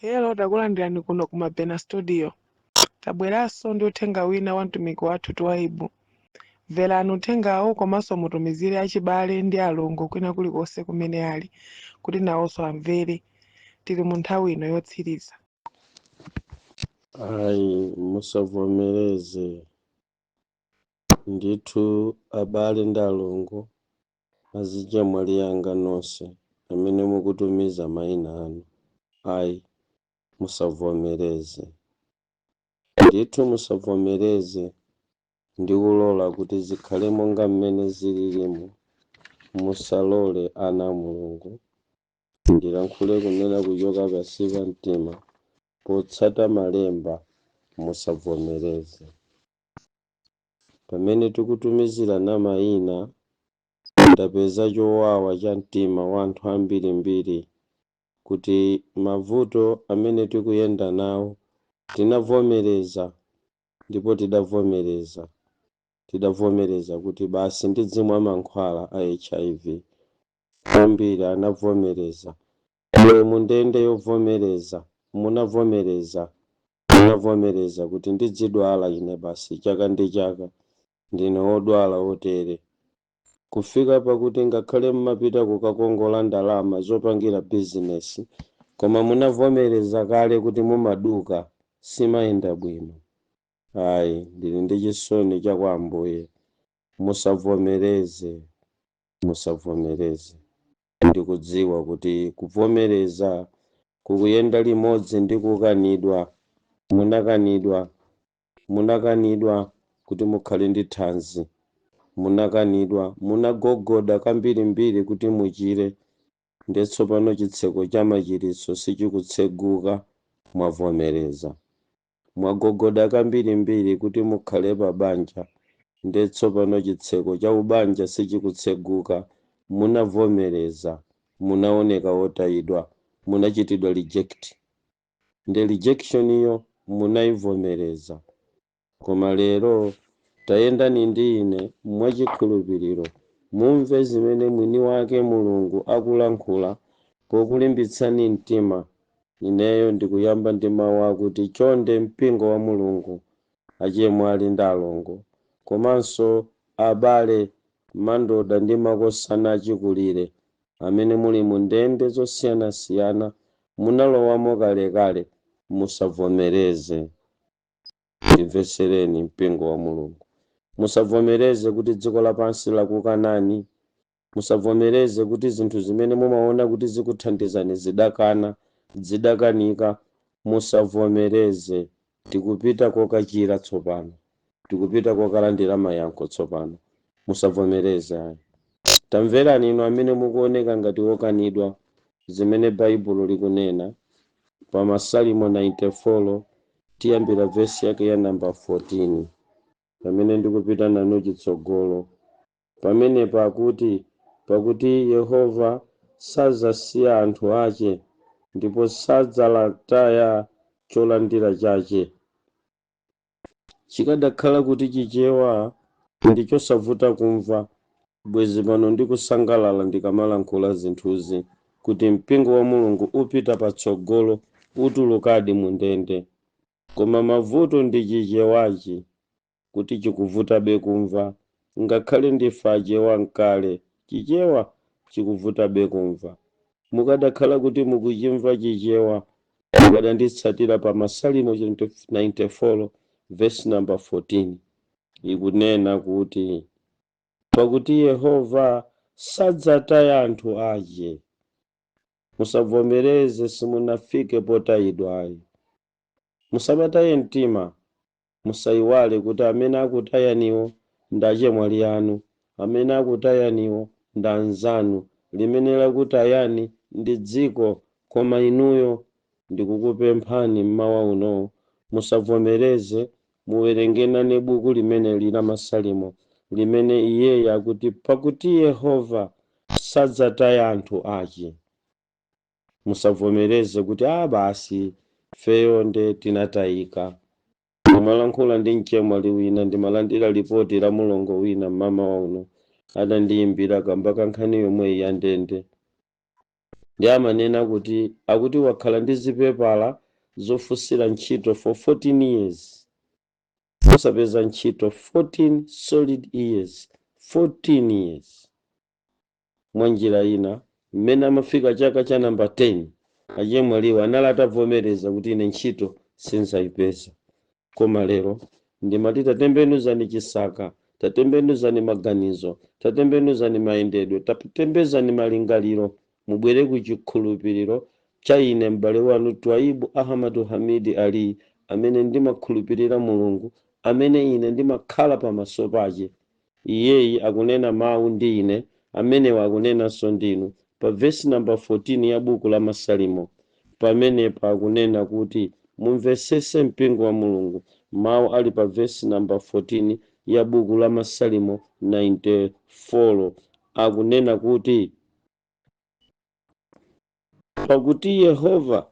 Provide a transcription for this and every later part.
Hello, takulandirani kuno ku Mabena Studio. Tabweranso ndi uthenga wina wa mtumiki wathu Twaibu. Mverani uthengawo komanso mutumizire achibale ndi alongo kwina kulikonse kumene ali, kuti nawonso amvere. Tili mu nthawi ino yotsiriza. Ayi, musavomereze ndithu abale ndi alongo azidya mwali yanga nonse amene mukutumiza mayina anu. Ayi, musavomereze ndithu, musavomereze ndi kulola kuti zikhale monga mmene zililimu. Musalole ana a Mulungu ndilankhule kunena kuchoka pansi pa mtima potsata malemba. Musavomereze pamene tikutumizirana mayina. Ndapeza chowawa cha mtima wa anthu ambirimbiri kuti mavuto amene tikuyenda nawo tinavomereza, ndipo tidavomereza kuti basi ndidzimwa mankhwala a HIV. Ambiri anavomereza. Iwe mundende yovomereza munavomereza kuti ndidzidwala ine basi chaka ndi chaka, ndine wodwala wotere, kufika pakuti ngakhale mmapita kukakongola ndalama zopangira bizinesi, koma munavomereza kale kuti mumaduka simayenda bwino. Ayi, ndili ndi chisoni cha kwa Ambuye. Musavomereze. Ndikudziwa kuti kuvomereza kukuyenda limodzi ndi kukanidwa. Munakanidwa kuti mukhale ndi thanzi. Munakanidwa, munagogoda kambirimbiri kuti muchire. Ndetsopano chitseko cha machiritso sichikutseguka, mwavomereza. Mwagogoda kambirimbiri kuti mukhale pa banja. Ndetsopano chitseko cha ubanja sichikutseguka, munavomereza. Munaoneka wotayidwa, munachitidwa reject. Ndi rejection iyo munaivomereza. Koma lero tayendani ndi ine mwachikhulupiriro, mumve zimene mwini wake Mulungu akulankhula pokulimbitsani mtima. Ineyo ndikuyamba ndi mawu akuti chonde mpingo wa Mulungu, achemwali ndi alongo, komanso abale, mandoda ndi makosana achikulire amene muli mu ndende zosiyanasiyana, munalowamo kalekale. Musavomereze. Ndimvesereni mpingo wa Mulungu. Musavomereze kuti dziko lapansi lakukanani. Musavomereze kuti zinthu zimene mumaona kuti zikuthandizani zidakanika. Musavomereze. Tikupita kokachira tsopano, tikupita kokalandira mayankho tsopano. Musavomereze. Tamverani inu amene mukuoneka ngati wokanidwa zimene Baibulo likunena pa Masalimo 94 tiyambira vesi yake ya namba 14, pamene ndikupita nanu chitsogolo. Pamene pakuti Yehova sadzasiya anthu ake, ndipo sadzalataya cholandira chake. Chikadakhala kuti chichewa ndi chosavuta kumva, bwezi pano ndikusangalala ndikamalankhula zinthuzi, kuti mpingo wa Mulungu upita patsogolo, utulukadi mu ndende. Koma mavuto ndi chichewachi, kuti chikuvutabe kumva. Ngakhale ndife achewa nkale, chichewa chikuvutabe kumva. Mukadakhala kuti mukuchimva chichewa, mukadanditsatira pa Masalimo 94 verse number 14, ikunena kuti pakuti Yehova sadzataya anthu ake. Musavomereze, simunafike potayidwa ayi. Musabataye mtima. Musayiwale kuti amene akutayaniwo ndi achemwali anu, amene akutayaniwo ndi anzanu. Limene lakutayani ndi dziko, koma inuyo ndikukupemphani mmawa uno musavomereze. Muwerenge nane buku limene lina Masalimo, limene iyeyo akuti pakuti Yehova sadzataya anthu ake. Musavomereze kuti basi feyo nde tinatayika. Ndimalankhula ndi mchemwali wina, ndimalandira ripoti la mulongo wina mama wauno adandiyimbira kamba kankhani yomwe ya ndende. ndi amanena kuti akuti wakhala ndi zipepala zofunsira ntchito for 14 years osapeza ntchito 14 solid years 14 years. Mwa njira ina mmene amafika chaka cha namba 10 achemwaliwa anali atavomereza kuti ine ntchito sinzayipeza. Koma lero ndimati tatembenuzani chisaka, tatembenuzani maganizo, tatembenuzani mayendedwe, tatembenuzani malingaliro, mubwere ku chikhulupiriro cha ine m'bale wanu Twaibu Ahmadu Hamidi Ali amene ndimakhulupirira Mulungu, amene ine ndimakhala pamaso pake. Iyeyi akunena mawu ndi ine, amenewa akunenanso ndinu. Pa vesi namba 14 ya buku la Masalimo pamenepa akunena kuti mumvesese mpingo wa Mulungu. Mawu ali pa vesi namba 14 ya buku la Masalimo 94 akunena kuti pakuti Yehova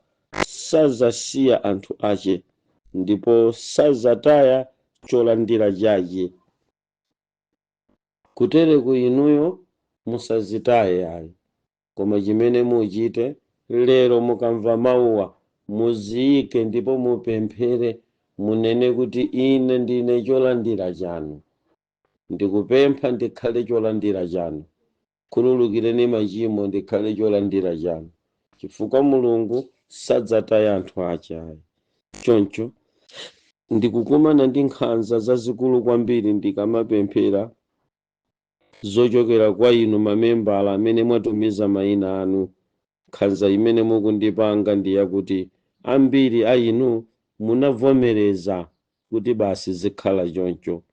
sazasiya anthu ache ndipo sazataya cholandira chake. Kutereku inuyo musazitaye ayi, koma chimene muchite lero mukamva mawuwa muziyike ndipo mupemphere, munene kuti ine ndine cholandira chanu, ndikupempha ndikhale cholandira chanu, khululukireni machimo ndikhale cholandira chanu, chifukwa Mulungu sadzataya anthu ache ayi. Choncho ndikukumana ndi nkhanza zazikulu kwambiri ndikamapemphera zochokera kwa inu mamembala amene mwatumiza mayina anu. Nkhanza imene mukundipanga ndi yakuti ambiri a inu munavomereza kuti basi zikhala choncho.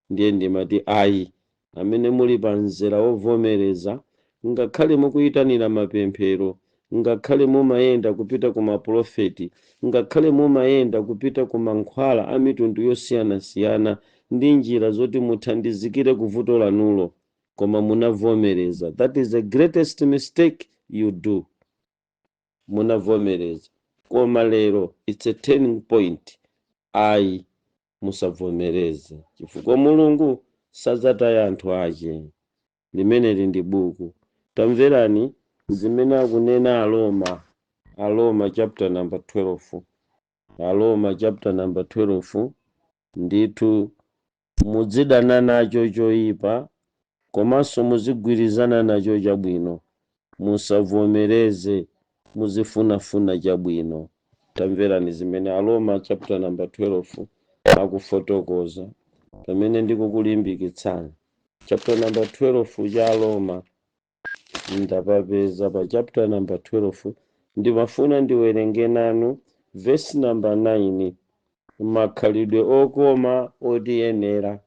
Ndiye ndimati ayi, amene muli pa mzera wovomereza, ngakhale mukuyitanira mapemphero, ngakhale mumayenda kupita ku maprofeti, ngakhale mumayenda kupita ku mankhwala a mitundu yosiyanasiyana ndi njira zoti muthandizikire kuvuto lanulo, koma munavomereza. That is the greatest mistake you do. Munavomereza. Koma lero it's a turning point. Ayi, musavomereze, chifukwa Mulungu sadzataya anthu ache. Limeneli ndi buku. Tamverani zimene akunena Aroma chapter number 12. Aroma chapter number 12 ndithu muzidana nacho choyipa komanso muzigwirizana nacho chabwino, musavomereze, muzifunafuna chabwino. Tamverani zimene Aroma chapter number 12 akufotokoza pamene ndikukulimbikitsani. Chapter number 12 cha Aroma ndapapeza pa chapter number 12 ndimafuna ndiwerenge nanu verse number 9. Makhalidwe okoma otiyenera.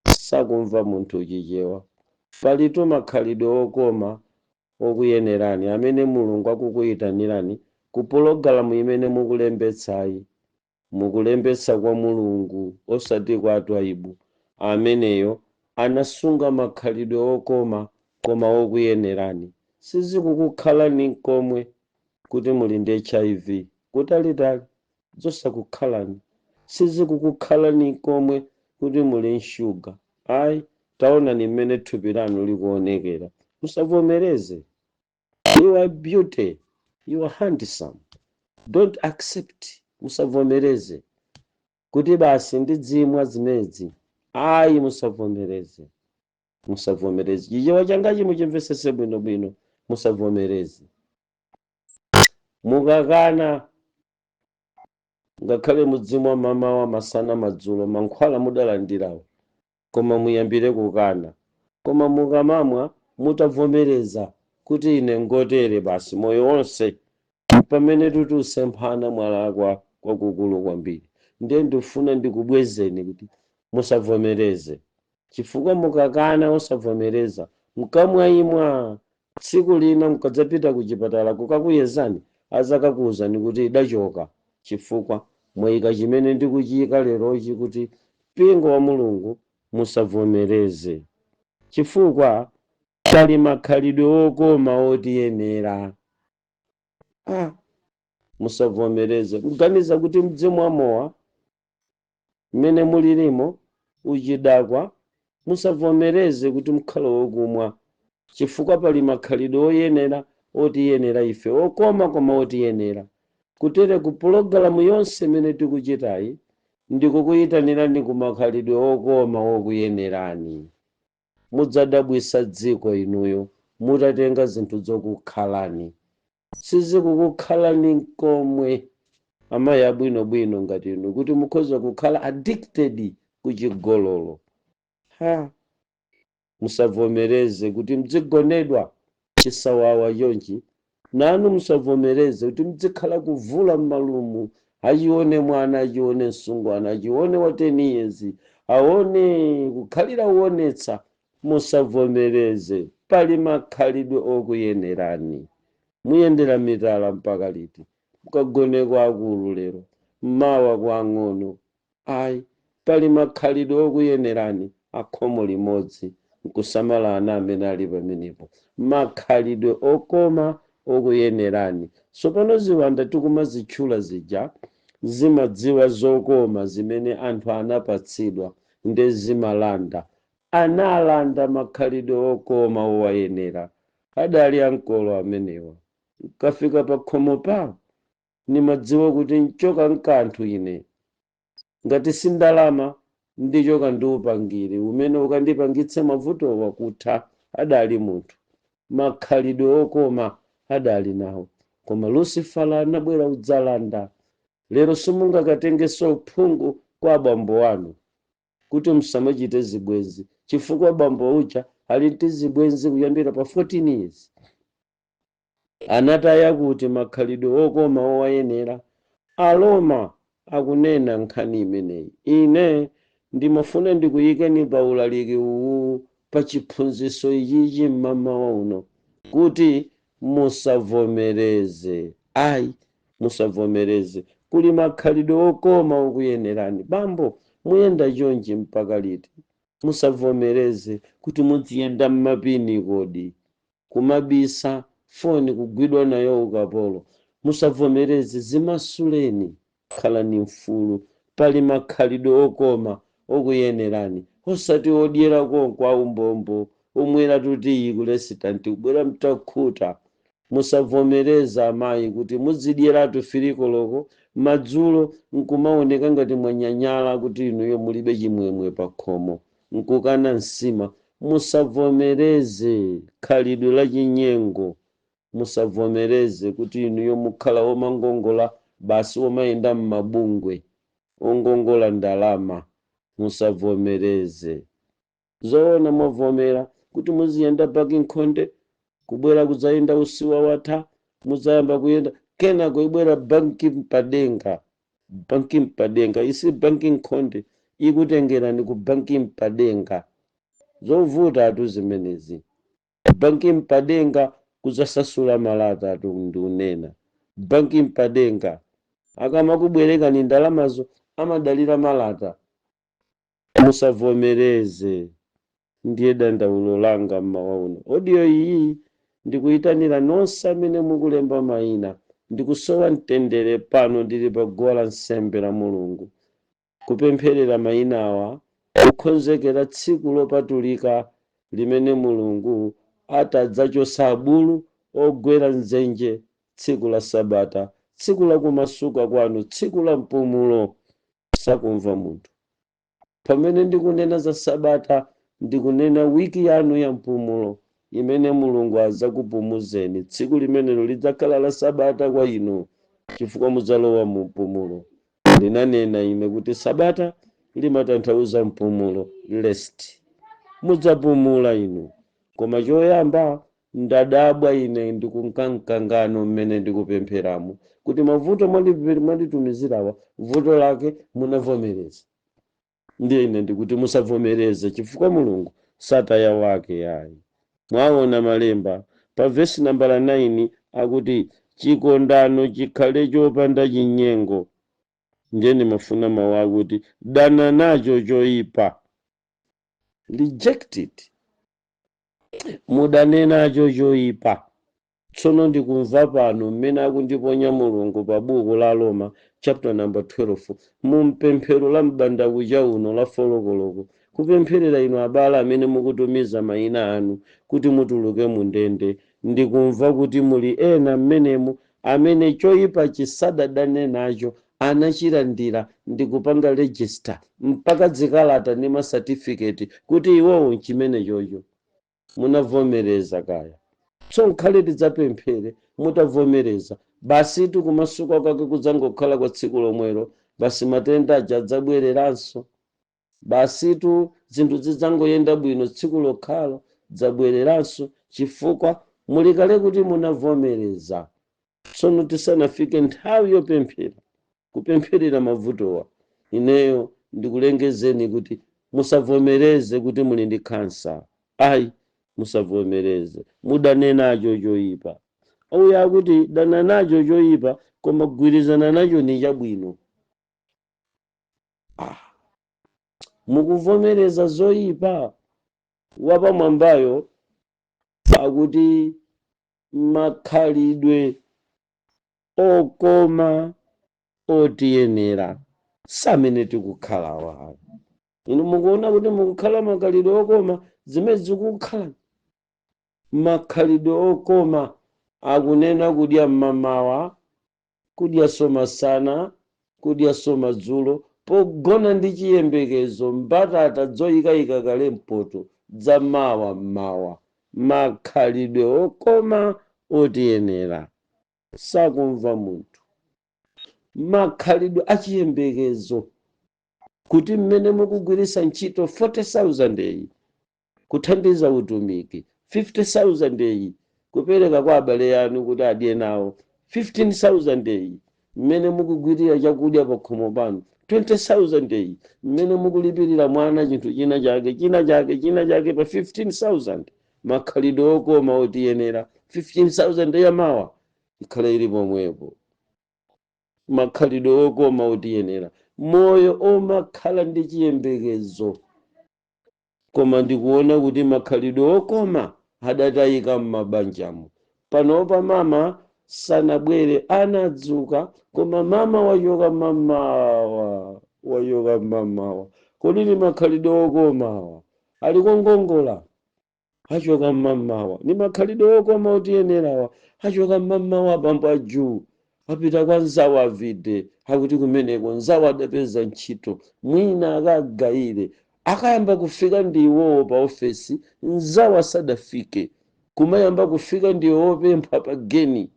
Sakumva munthu chichewa. Palitu makhalidwe okoma okuyenerani amene Mulungu akukuyitanirani ku pologalamu imene mukulembetsayi. Mukulembetsa kwa Mulungu osati kwa Twaibu. Ameneyo anasunga makhalidwe okoma koma okuyenerani. Sizikukukhalani komwe kuti muli ndi HIV kutalitali, zosakukhalani. Sizikukukhalani komwe kuti muli nshuga. Ayi, taona ni mmene thupi lanu likuonekera. Musavomereze. You are beauty. You are handsome. Don't accept. Musavomereze kuti basi ndidzimwa zimedzi. Ayi, musavomereze. Musavomereze. Chichewa changachi muchimvesese bwinobwino. Musavomereze. Mukakana ngakhale mudzimwa mamawa masana madzulo mankhwala mudalandirawo, koma muyambire kukana. Koma mukamamwa mutavomereza kuti ine ngotere basi moyo wonse, pamene tutusemphana mwalakwa kwakukulu kwambiri. Ndiye ndifuna ndikubwezeni kuti musavomereze, chifukwa mukakana osavomereza mukamwayimwa tsiku lina mukadzapita ku chipatala kukakuyezani azakakuwuzani kuti idachoka, chifukwa mwayika chimene ndikuchiyika lerochi kuti mpingo wa Mulungu musavomereze, chifukwa pali makhalidwe okoma otiyenera. Musavomereze kuganiza kuti mzimu wa mowa mmene mulilimo uchidakwa. Musavomereze kuti mkhala wokumwa chifukwa pali makhalidwe oyenera otiyenera ife, okoma koma otiyenera. Kutere ku pulogalamu yonse imene tikuchitayi ndikukuyitanirani ku makhalidwe okoma okuyenerani. Mudzadabwisa dziko inuyo mutatenga zinthu zokukhalani, sizikukukhalani nkomwe. Amayi abwinobwino ngati inu kuti mukhoza kukhala addicted kuchigololo. Musavomereze kuti mdzigonedwa chisawawa chonchi, nanu musavomereze kuti mdzikhala kuvula m'malumu, achione mwana, achione msungwana, achione wa 10 years, aone kukhalira uonetsa. Musavomereze, pali makhalidwe okuyenerani. Muyendera mitala mpaka liti? Mukagone kwa akulu lero, mmawa kwa ang'ono. Ayi, pali makhalidwe okuyenerani, akhomo limodzi nkusamala ana amene ali pamenepo. Makhalidwe okoma okuyenerani. Sopano ziwanda tikumazitchula zija zimadziwa zokoma zimene anthu anapatsidwa ndi zimalanda. Analanda makhalidwe okoma owayenera, adali ankolo amenewa. Kafika pa khomo pawo nimadziwa kuti nchoka nkanthu ine, ngati sindalama ndichoka ndiupangire umene ukandipangitse mavuto wakutha. Adali munthu, makhalidwe okoma adali nawo, koma Lucifala anabwera udzalanda. Lero simungakatengeso uphungu kwa abambo wanu kuti musamachite zibwenzi, chifukwa bambo uja ali ndi zibwenzi kuyambira pa 14 years. Anataya kuti makhalidwe okoma owayenera. Aroma akunena nkhani imeneyi. Ine ndimafuna ndikuyikeni pa ulaliki uwu pa chiphunzitso ichichi mmamawa uno kuti musavomereze. Ayi, musavomereze. Kuli makhalidwe okoma okuyenerani. Bambo muyenda chonchi mpaka liti? Musavomereze kuti muziyenda mmapini kodi, kumabisa foni, kugwidwa nayo ukapolo. Musavomereze, zimasuleni, khalani mfulu. Pali makhalidwe okoma okuyenerani, osati odyera kwa umbombo, umwera tuti iyi kulesitanti ubwera mtakhuta. Musavomereza amayi kuti muzidyeratu filikoloko, madzulo nkumaoneka ngati mwanyanyala kuti inuyo mulibe chimwemwe pa khomo, nkukana nsima. Musavomereze khalidwe la chinyengo. Musavomereze kuti inuyo mukhala omangongola basi, omayenda mmabungwe, ongongola ndalama. Musavomereze. Zoona mwavomera kuti muziyenda parking khonde, kubwera kudzayenda usiwa watha, muzayamba kuyenda kena kuibwera banki mpadenga. Banki mpadenga isi banki nkhonde ikutengerani ku banki mpadenga. Zovuta atu zimenezi. Banki mpadenga kuzasasula malata atu ndiunena. Banki mpadenga akamakubwereka ni ndalamazo amadalira malata. Musavomereze. Ndiye dandaulo langa mmawa uno. Audio iyi ndikuyitanira nonse amene mukulemba mayina. Ndikusowa mtendere pano ndili pa guwa la nsembe la Mulungu, kupempherera mayina awa kukonzekera tsiku lopatulika limene Mulungu atadzachotsa abulu ogwera nzenje, tsiku la Sabata, tsiku la kumasuka kwanu, tsiku la mpumulo. Sakumva munthu. Pamene ndikunena za Sabata ndikunena wiki yanu ya mpumulo imene Mulungu azakupumuzeni. Tsiku limenelo lidzakhala la Sabata kwa inu chifukwa mudzalowa mu mpumulo. Ndinanena ine kuti Sabata limatanthauza mpumulo, rest. Mudzapumula inu. Koma choyamba ndadabwa ine ndikunkankangano mmene ndikupempheramo kuti mavuto mwanditumizirawa vuto lake munavomereza. Ndiye ine ndikuti musavomereze chifukwa Mulungu sataya wake yayi. Mwaona malemba pa vesi nambala 9 akuti chikondano chikhale chopanda chinyengo. Ndiye ndimafuna mawu akuti dana nacho choyipa. Reject it. Mudane nacho choyipa. Tsono ndikumva pano mmene akundiponya Mulungu pa buku la Roma chapter number 12 mu mpemphero la mbandakucha uno la folokoloko kupempherera inu abale amene mukutumiza mayina anu kuti mutuluke mu ndende. Ndikumva kuti muli ena mmenemu amene choyipa chisadadane nacho anachilandira ndikupanga register mpaka zikalata ndi masatifiketi kuti iwowo chimene chocho munavomereza kaya. So nkhale tidzapemphere mutavomereza basi tikumasuka kwake kudzangokhala kwa tsiku lomwelo, basi matenda aja adzabwereranso, basi zinthu zidzangoyenda bwino tsiku lokhalo dzabwereranso chifukwa mulikale kuti munavomereza. Tsono tisanafike nthawi yopemphera kupempherera mavutowa, ineyo ndikulengezeni kuti musavomereze kuti muli ndi kansa. Ayi, musavomereze, mudane nacho choyipa. Uya akuti dana nacho choyipa koma gwirizana nacho ni chabwino. Mukuvomereza zoyipa, wapamwambayo akuti makhalidwe okoma otiyenera samene tikukhalawa. Inu mukuona kuti mukukhala makhalidwe okoma, zimene zikukhala makhalidwe okoma akunena kudya mmamawa, kudya somasana, kudya somadzulo, pogona ndi chiyembekezo mbatata zoyikayika kale mpoto za mmawa. Makhalidwe okoma otiyenera sakumva munthu. Makhalidwe achiyembekezo kuti mmene mukugwiritsa ntchito 40,000 eyi kuthandiza utumiki, 50,000 eyi kupereka kwa abale anu kuti adye nawo, 15,000 eyi mmene mukugwirira chakudya pa khomo panu, 20,000 eyi mmene mukulipirira mwana chinthu china chake pa 15,000. Makhalidwe okoma otiyenera 15,000 yamawa ikhale ili pomwepo. Makhalidwe okoma otiyenera, moyo omakhala ndi chiyembekezo. Koma ndikuona kuti makhalidwe okoma adatayika m'mabanjamu. Panopa mama sanabwere anadzuka, koma mama wachoka mamawa. Kodi ni makhalidwe okomawa aliko ngongola achoka mamawa. Ni makhalidwe okoma otiyenerawa achoka mamawa pambo ajuu apita kwa nzawo avide akuti kumeneko nzawo adapeza ntchito mwina akagayire akayamba kufika ndi iwowo pa ofesi, nzawo asadafike kumayamba kufika ndi opempha pa geni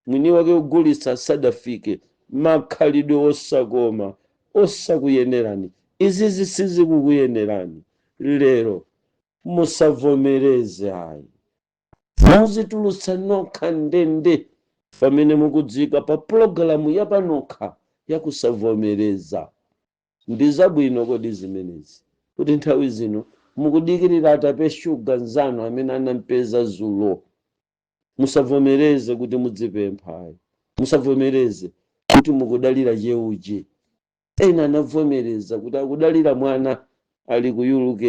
mwini wake ugulitsa asadafike. Makhalidwe osakoma osakuyenerani, izizi sizikukuyenerani. Lero musavomereze ayi, muzitulutsa nokha ndende pamene mukudzika pa pulogalamu yapanokha yakusavomereza. Ndi zabwino kodi zimenezi kuti nthawi zino mukudikirira atape shuga nzanu amene anampeza zulo. Musavomereze kuti mudzipempha ayi, musavomereze kuti mukudalira cheuchi. Ena anavomereza kuti akudalira mwana ali ku UK,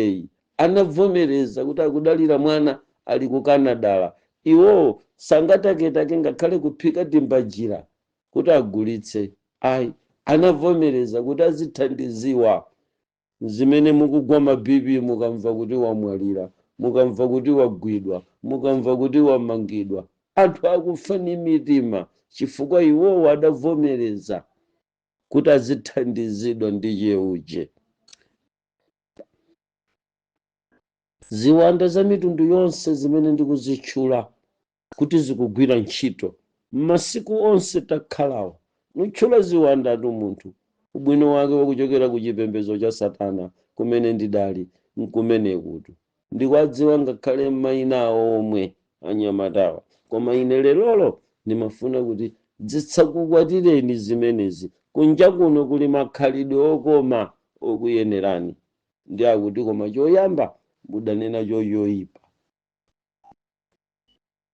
anavomereza kuti akudalira mwana ali ku Canada. Iwo sangataketake ngakhale kuphika timbajira kuti agulitse. Ayi, anavomereza kuti azithandiziwa. Zimene mukugwa mabibi mukamva kuti wamwalira, mukamva kuti wagwidwa, mukamva kuti wamangidwa, anthu akufa ni mitima chifukwa iwowo adavomereza kuti azithandizidwa ndi cheuche. Ziwanda za mitundu yonse zimene ndikuzitchula kuti zikugwira ntchito masiku onse takhalawa, nutchula ziwanda atu munthu ubwino wake wakuchokera ku chipembedzo cha Satana kumene ndidali nkumenekutu ndikwadziwa ngakhale mayina awo omwe anyamatawa. Koma ine lelolo ndimafuna kuti zitsakukwatireni zimenezi. Kunja kuno kuli makhalidwe okoma okuyenerani. Ndi akuti koma choyamba mudane nacho choyipa,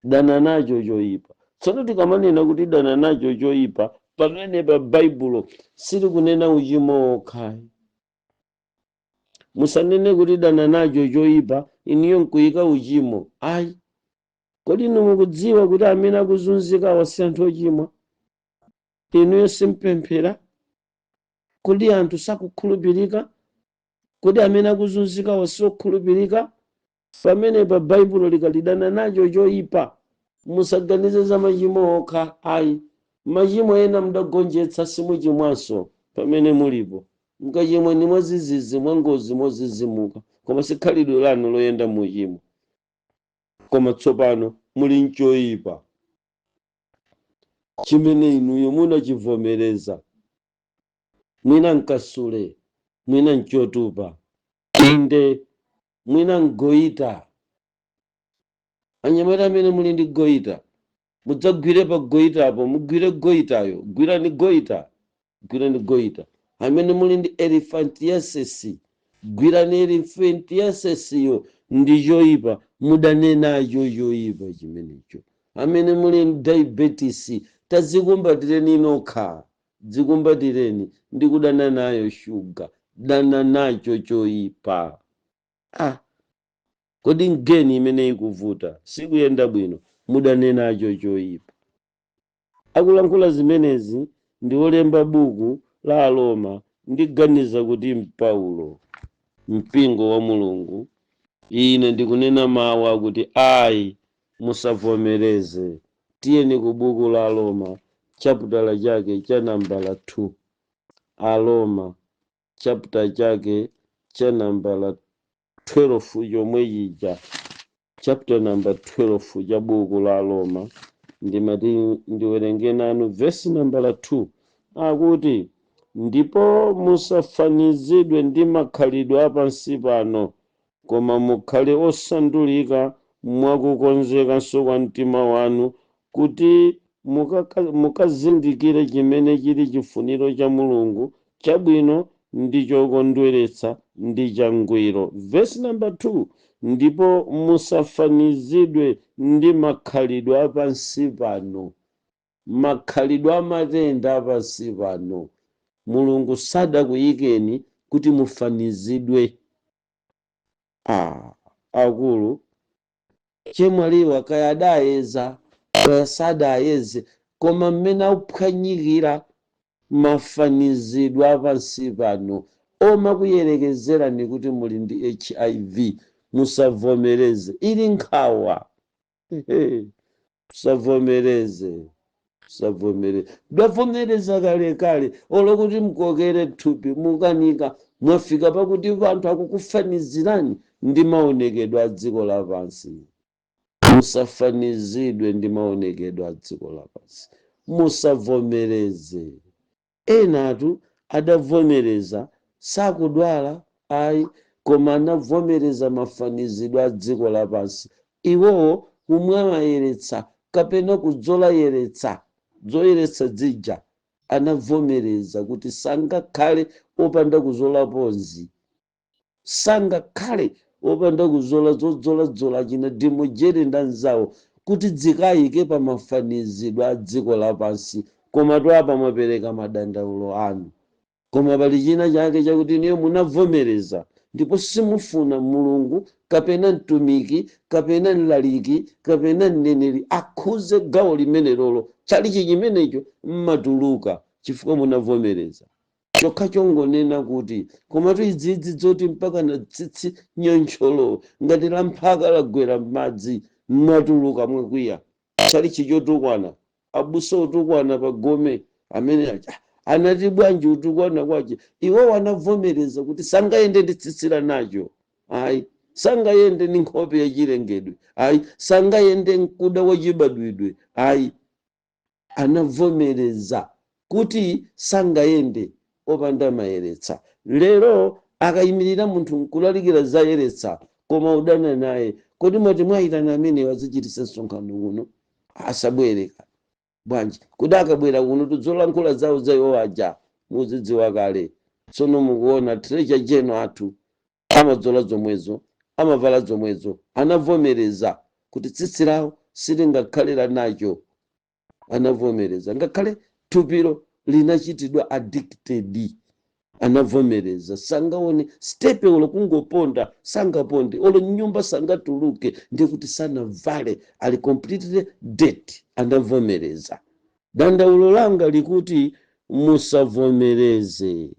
dana nacho choyipa. Tsono tikamanena kuti dana nacho choyipa, pamene pa Baibulo sili kunena uchimo okha. Musanene kuti dana nacho choyipa iniyo nkuyika uchimo. Ayi, kodi inu mukudziwa kuti amene akuzunzika wasi anthu ochimwa? Inuyo simpemphera? Kodi anthu sakukhulupirika? kodi amene akuzunzikawo siokhulupirika? Pamenepa baibulo likalidana nacho choyipa, musaganize za machimo okha ayi. Machimo ena mudagonjetsa simuchimwanso pamene mulipo. Mukachimwa ni mwazizizi mwangozi mozizimuka, koma si khalidwe lanu loyenda muchimo. Koma tsopano muli nchoyipa chimene inuyo munachivomereza, mwina nkasule, mwina nchotupa, inde mwina ngoita. Anyamata amene muli ndi goita, mudzagwire pa goitapo, mugwire goitayo, gwirani goita, gwirani goita. Amene muli ndi elephantiasis, gwirani elephantiasis yo, ndi choyipa, mudane nacho choyipa chimenecho. Amene muli ndi diabetes, tazikumbatireni nokha, zikumbatireni, ndi kudana nayo shuga, dana nacho choyipa. Kodi ngeni imene ikuvuta sikuyenda bwino, mudane nacho choyipa. Akulankhula zimenezi ndi olemba buku la Aroma, ndiganiza kuti Paulo, mpingo wa Mulungu. Ine ndikunena mawu akuti ayi, musavomereze. Tiyeni ku buku la Aroma chapter chake cha nambala 2. Aroma chapter chake cha nambala 12 chomwe chija, chapter number 12 cha buku la Aroma. Ndimati ndiwerenge nanu verse nambala 2 akuti, ndipo musafanizidwe ndi makhalidwe apansi pano, koma mukhale osandulika mwakukonzekanso kwa mtima wanu, kuti mukazindikire chimene chili chifuniro cha Mulungu, chabwino ndi chokondweretsa ndi changwiro. Verse number 2, ndipo musafanizidwe ndi makhalidwe apansi pano, makhalidwe amatenda apansi pano. Mulungu sadakuyikeni kuti mufanizidwe. Akulu chemwaliwa kaya adayeza kaya sadayeze, koma mmene akuphwanyikira mafanizidwe apansi pano omakuyerekezerani kuti muli ndi HIV, musavomereze. Ili nkhawa. Musavomereze. Mudavomereza kale olokuti mukokere thupi mukanika, mwafika pakuti anthu akukufanizirani ndi maonekedwe a dziko lapansi. Musafanizidwe ndi maonekedwe a dziko lapansi, musavomereze. Enatu adavomereza sakudwala ayi, koma anavomereza mafanizidwe a dziko lapansi. Iwowo kumwa mayeretsa kapena kudzola yeretsa, zoyeretsa zija, anavomereza kuti sangakhale opanda kuzola ponzi, sangakhale opanda kuzola zodzolazzola china dimojere ndanzawo, kuti dzikayike pa mafanizidwe a dziko lapansi. Koma twapa mwapereka madandaulo anu. Koma pali china chake chakuti niyo munavomereza, ndipo simufuna Mulungu kapena mtumiki kapena mlaliki kapena mneneri akhuze gawo limene lolo chalichi chimenecho mmatuluka, chifukwa munavomereza. Chokha chongonena kuti komatu idzidzi zoti mpaka na tsitsi nyoncholo ngati la mphaka lagwera m'madzi mmatuluka mwakwiya, chalichi chotukwana. Abusa utukwana pa gome amene anati bwanji utukwana kwache, iwo wanavomereza kuti sangayende ndi tsitsi nacho ayi, sangayende ni nkhope ya chilengedwe ayi, sangayende mkuda wa chibadwidwe ayi. Anavomereza kuti sangayende opanda mayeretsa. Lero akayimirira munthu nkulalikira za yeretsa koma udana naye, kodi mwati mwayitana amene wazichitisa msonkhano uno asabwereka bwanji? Kodi akabwera kuno tudzolankhula zawo zayo aja muzidziwa kale. Tsono mukuona treasure jeno athu amadzola zomwezo, amavala zomwezo, anavomereza kuti tsitsi lawo silingakhalira nacho. Anavomereza ngakhale thupiro linachitidwa addicted, anavomereza. Sangaone stepe ulo kungoponda sangaponde, olo nyumba sangatuluke, ndikuti sanavale, ali completely dead. Anavomereza. Dandaulo langa likuti musavomereze,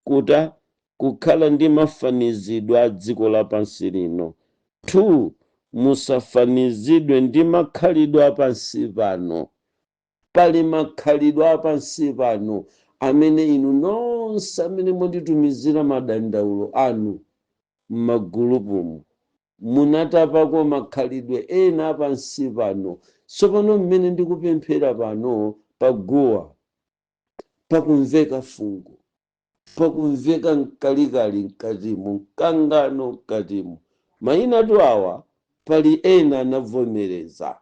kuta kukhala ndi mafanizidwe a dziko lapansi lino. 2 musafanizidwe ndi makhalidwe apansi pano. Pali makhalidwe apansi pano amene inu nonse amene munditumizira madandaulo anu m'magulupumu munatapako makhalidwe ena apansi pano. Tsopano mmene ndikupemphera pano paguwa pakumveka fungo, pakumveka mkalikali mkatimu, mkangano mkatimu. Mayina atu awa pali ena anavomereza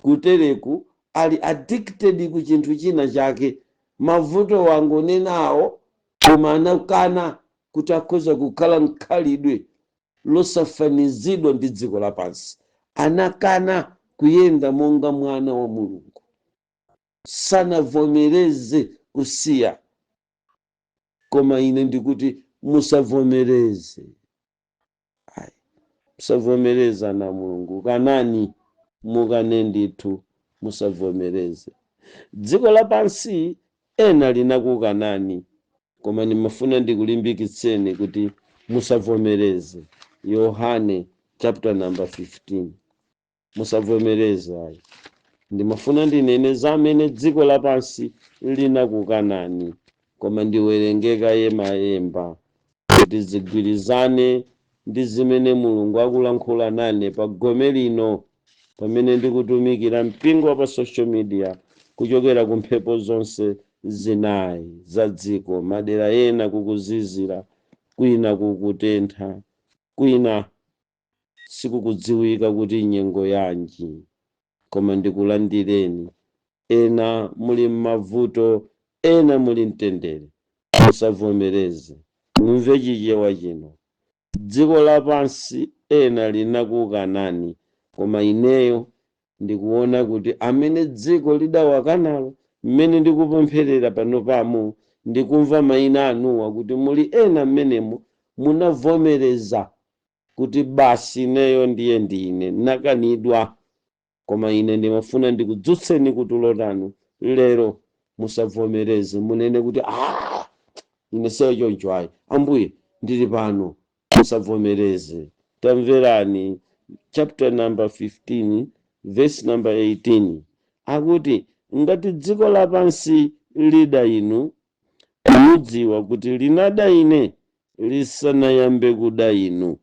kutereku ali addicted ku chinthu china chake, mavuto wangu nenawo koma anakana kuti akhoza kukhala mkhalidwe losafanizidwa ndi dziko lapansi. Anakana kuyenda monga mwana wa Mulungu, sanavomereze kusiya. Koma ine ndikuti musavomereze, musavomereza na Mulungu kanani mukane ndithu musavomereze. Dziko lapansi ena linakukanani, koma nimafuna ndikulimbikitseni kuti musavomereze. Yohane chapter number 15. Musavomereze ayi. Ndimafuna ndinene zamene dziko lapansi linakukanani, koma ndiwerengeka yemayemba kuti zigwirizane ndi zimene Mulungu akulankhula nane pa gome lino pamene ndikutumikira mpingo pa social media kuchokera ku mphepo zonse zinayi za dziko. Madera ena kukuzizira, kwina kukutentha, kwina sikukudziwika kuti nyengo yanji, koma ndikulandireni. Ena muli m'mavuto, ena muli mtendere. Musavomereze. Mumve chichewa chino. Dziko lapansi ena linakukanani, koma ineyo ndikuona kuti amene dziko lidawakanalo, mmene ndikupempherera pano pamu, ndikumva mayina anuwa kuti muli ena mmenemo munavomereza kuti basi ineyo ndiye ndine nakanidwa. Koma ine ndimafuna ndikudzutseni kutulo lanu lero. Musavomereze, munene kuti ine seyo choncho ayi, Ambuye ndili pano. Musavomereze. Tamverani chapter number 15 verse number 18 akuti ngati dziko lapansi lida inu, mudziwa kuti linada ine lisanayambe kuda inu.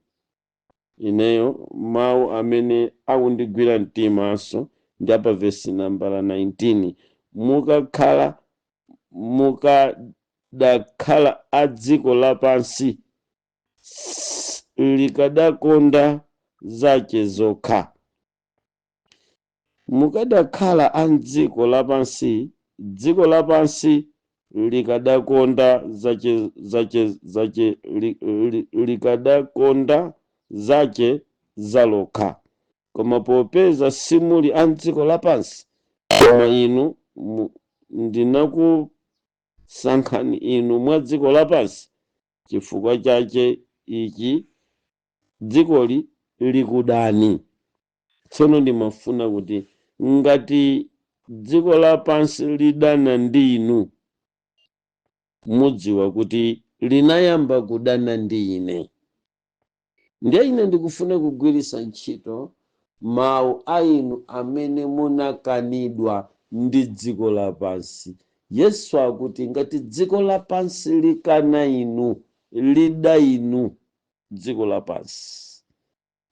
Ineyo mawu amene akundigwira mtimanso ndi apa verse number 19. mukadakhala a dziko lapansi likadakonda zache zokha. Mukadakhala a dziko lapansi, dziko lapansi likadakonda likadakonda zache zalokha. Koma popeza simuli a dziko lapansi, koma inu ndinakusankhani inu mwa dziko lapansi, chifukwa chache ichi dzikoli likudani. Tsono ndimafuna kuti ngati dziko lapansi lidana ndi inu, mudziwa kuti linayamba kudana ndi ine. Ndiye ine ndikufuna kugwiritsa ntchito mawu a inu amene munakanidwa ndi dziko lapansi. Yesu akuti ngati dziko lapansi likana inu, lida inu dziko lapansi.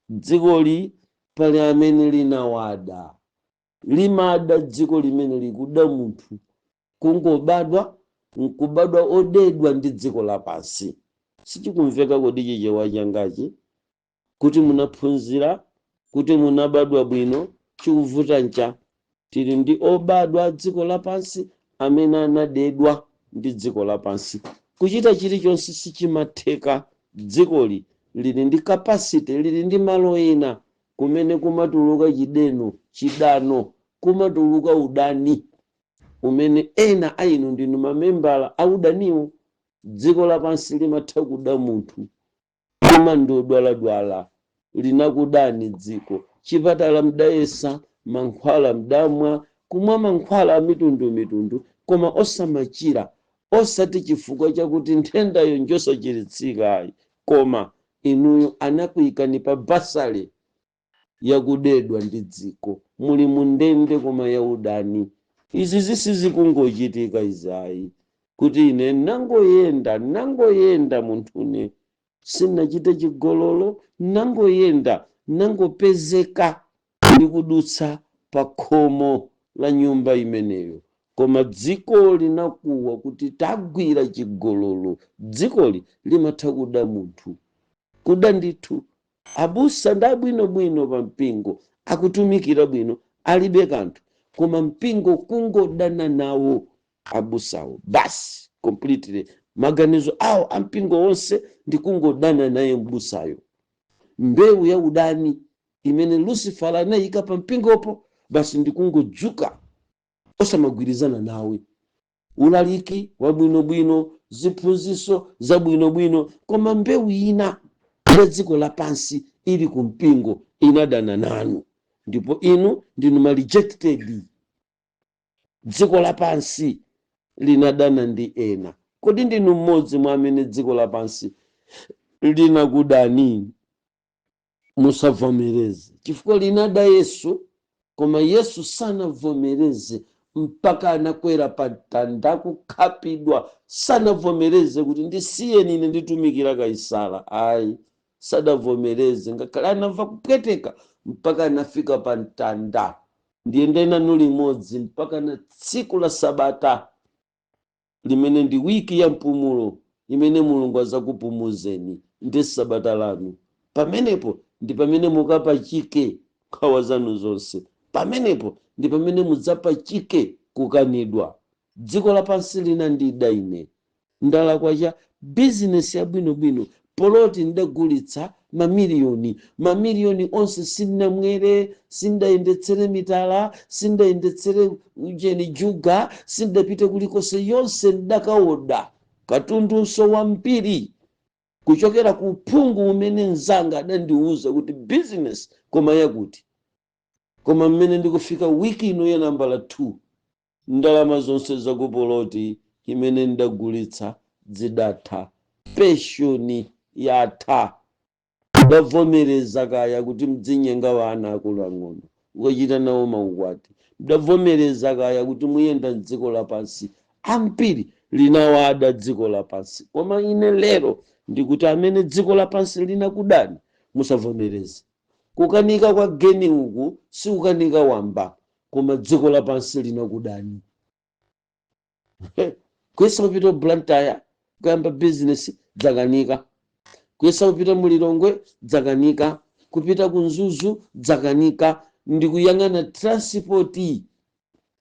Dzikoli pali amene linawada, limada dziko limene likuda munthu kungobadwa, nkubadwa odedwa ndi dziko lapansi. Sichikumveka kodi chichewa changachi? Kuti munaphunzira, kuti munabadwa bwino, chikuvuta ncha. Tili ndi obadwa dziko lapansi amene anadedwa ndi dziko lapansi. Kuchita chilichonse sichimatheka. Dzikoli lili ndi capacity, lili ndi malo ena kumene kumatuluka chidano, kumatuluka udani umene ena a inu ndinu mamembala audaniwo. Dziko lapansi limatha kuda munthu, kumandodwaladwala, linakudani dziko. Chipatala mdayesa, mankhwala mdamwa, kumwa mankhwala a mitundu, koma osamachira. osati chifukwa chakuti nthendayo njosachiritsika, koma inuyo anakuyikani pa basale yakudedwa ndi dziko, muli mundende koma yaudani. Izi zisizikungochitika izayi kuti ine nangoyenda munthune sinachite chigololo, nangoyenda nangopezeka ndikudutsa pa khomo la nyumba imeneyo, koma dziko linakuwa kuti tagwira chigololo. Dzikoli limatha kuda munthu, kuda ndithu. Abusa ndi abwinobwino pa mpingo, akutumikira bwino, alibe kanthu, koma mpingo kungodana nawo abusawo basi completely. Maganizo awo ampingo wonse ndi kungodana naye mbusayo. Mbewu ya udani imene Lucifer anayika pa mpingopo basi ndikungodzuka osamagwirizana nawe. Ulaliki wabwinobwino, ziphunzitso zabwinobwino, koma mbewu ina ya dziko lapansi ili kumpingo inadana nanu, ndipo inu ndinu ma rejected. Dziko lapansi linadana ndi ena. Kodi ndinu mmodzi mwa amene dziko lapansi linakudani? Musavomereze, chifukwa linada Yesu, koma Yesu sanavomereze mpaka anakwera pa mtanda kukhapidwa. Sanavomereze kuti ndisiyeni ine nditumikira Kaisara. Ayi, sadavomereze, ngakhale anamva kupweteka mpaka anafika pa mtanda. Ndiyende nanu limodzi mpaka na tsiku la Sabata, limene ndi wiki ya mpumulo imene Mulungu azakupumuzeni, ndi Sabata lanu. Pamenepo ndi pamene mukapachike nkhawa zanu zonse. Pamenepo ndi pamene mudzapachike kukanidwa. Dziko lapansi linandida ine, ndalakwa cha bizinesi yabwinobwino, poloti ndagulitsa mamiliyoni onse, sindinamwere, sindayendetsere mitala, sindayendetsere ujeni juga, sindapite kulikonse, yonse ndakaoda katundunso wambiri kuchokera ku uphungu umene mzanga adandiuza kuti business koma yakuti. Koma mmene ndikufika wiki ino ya nambala 2, ndalama zonse zakupoloti imene ndagulitsa zidatha, pensioni yatha. Mudavomereza kaya kuti mdzinyenga wana akulu ang'ono ukachita nawo maukwati? Mudavomereza kaya kuti muyenda mdziko lapansi? Ambiri linawada dziko lapansi, koma ine lero ndikuti amene dziko lapansi linakudani musavomereze. Kukanika kwa geni uku si kukanika wamba, koma dziko lapansi linakudani. Kuyesa kupita Blantyre kuyamba business dzakanika, kuyesa kupita Mulilongwe dzakanika, kupita kunzuzu dzakanika, ndikuyang'ana transport,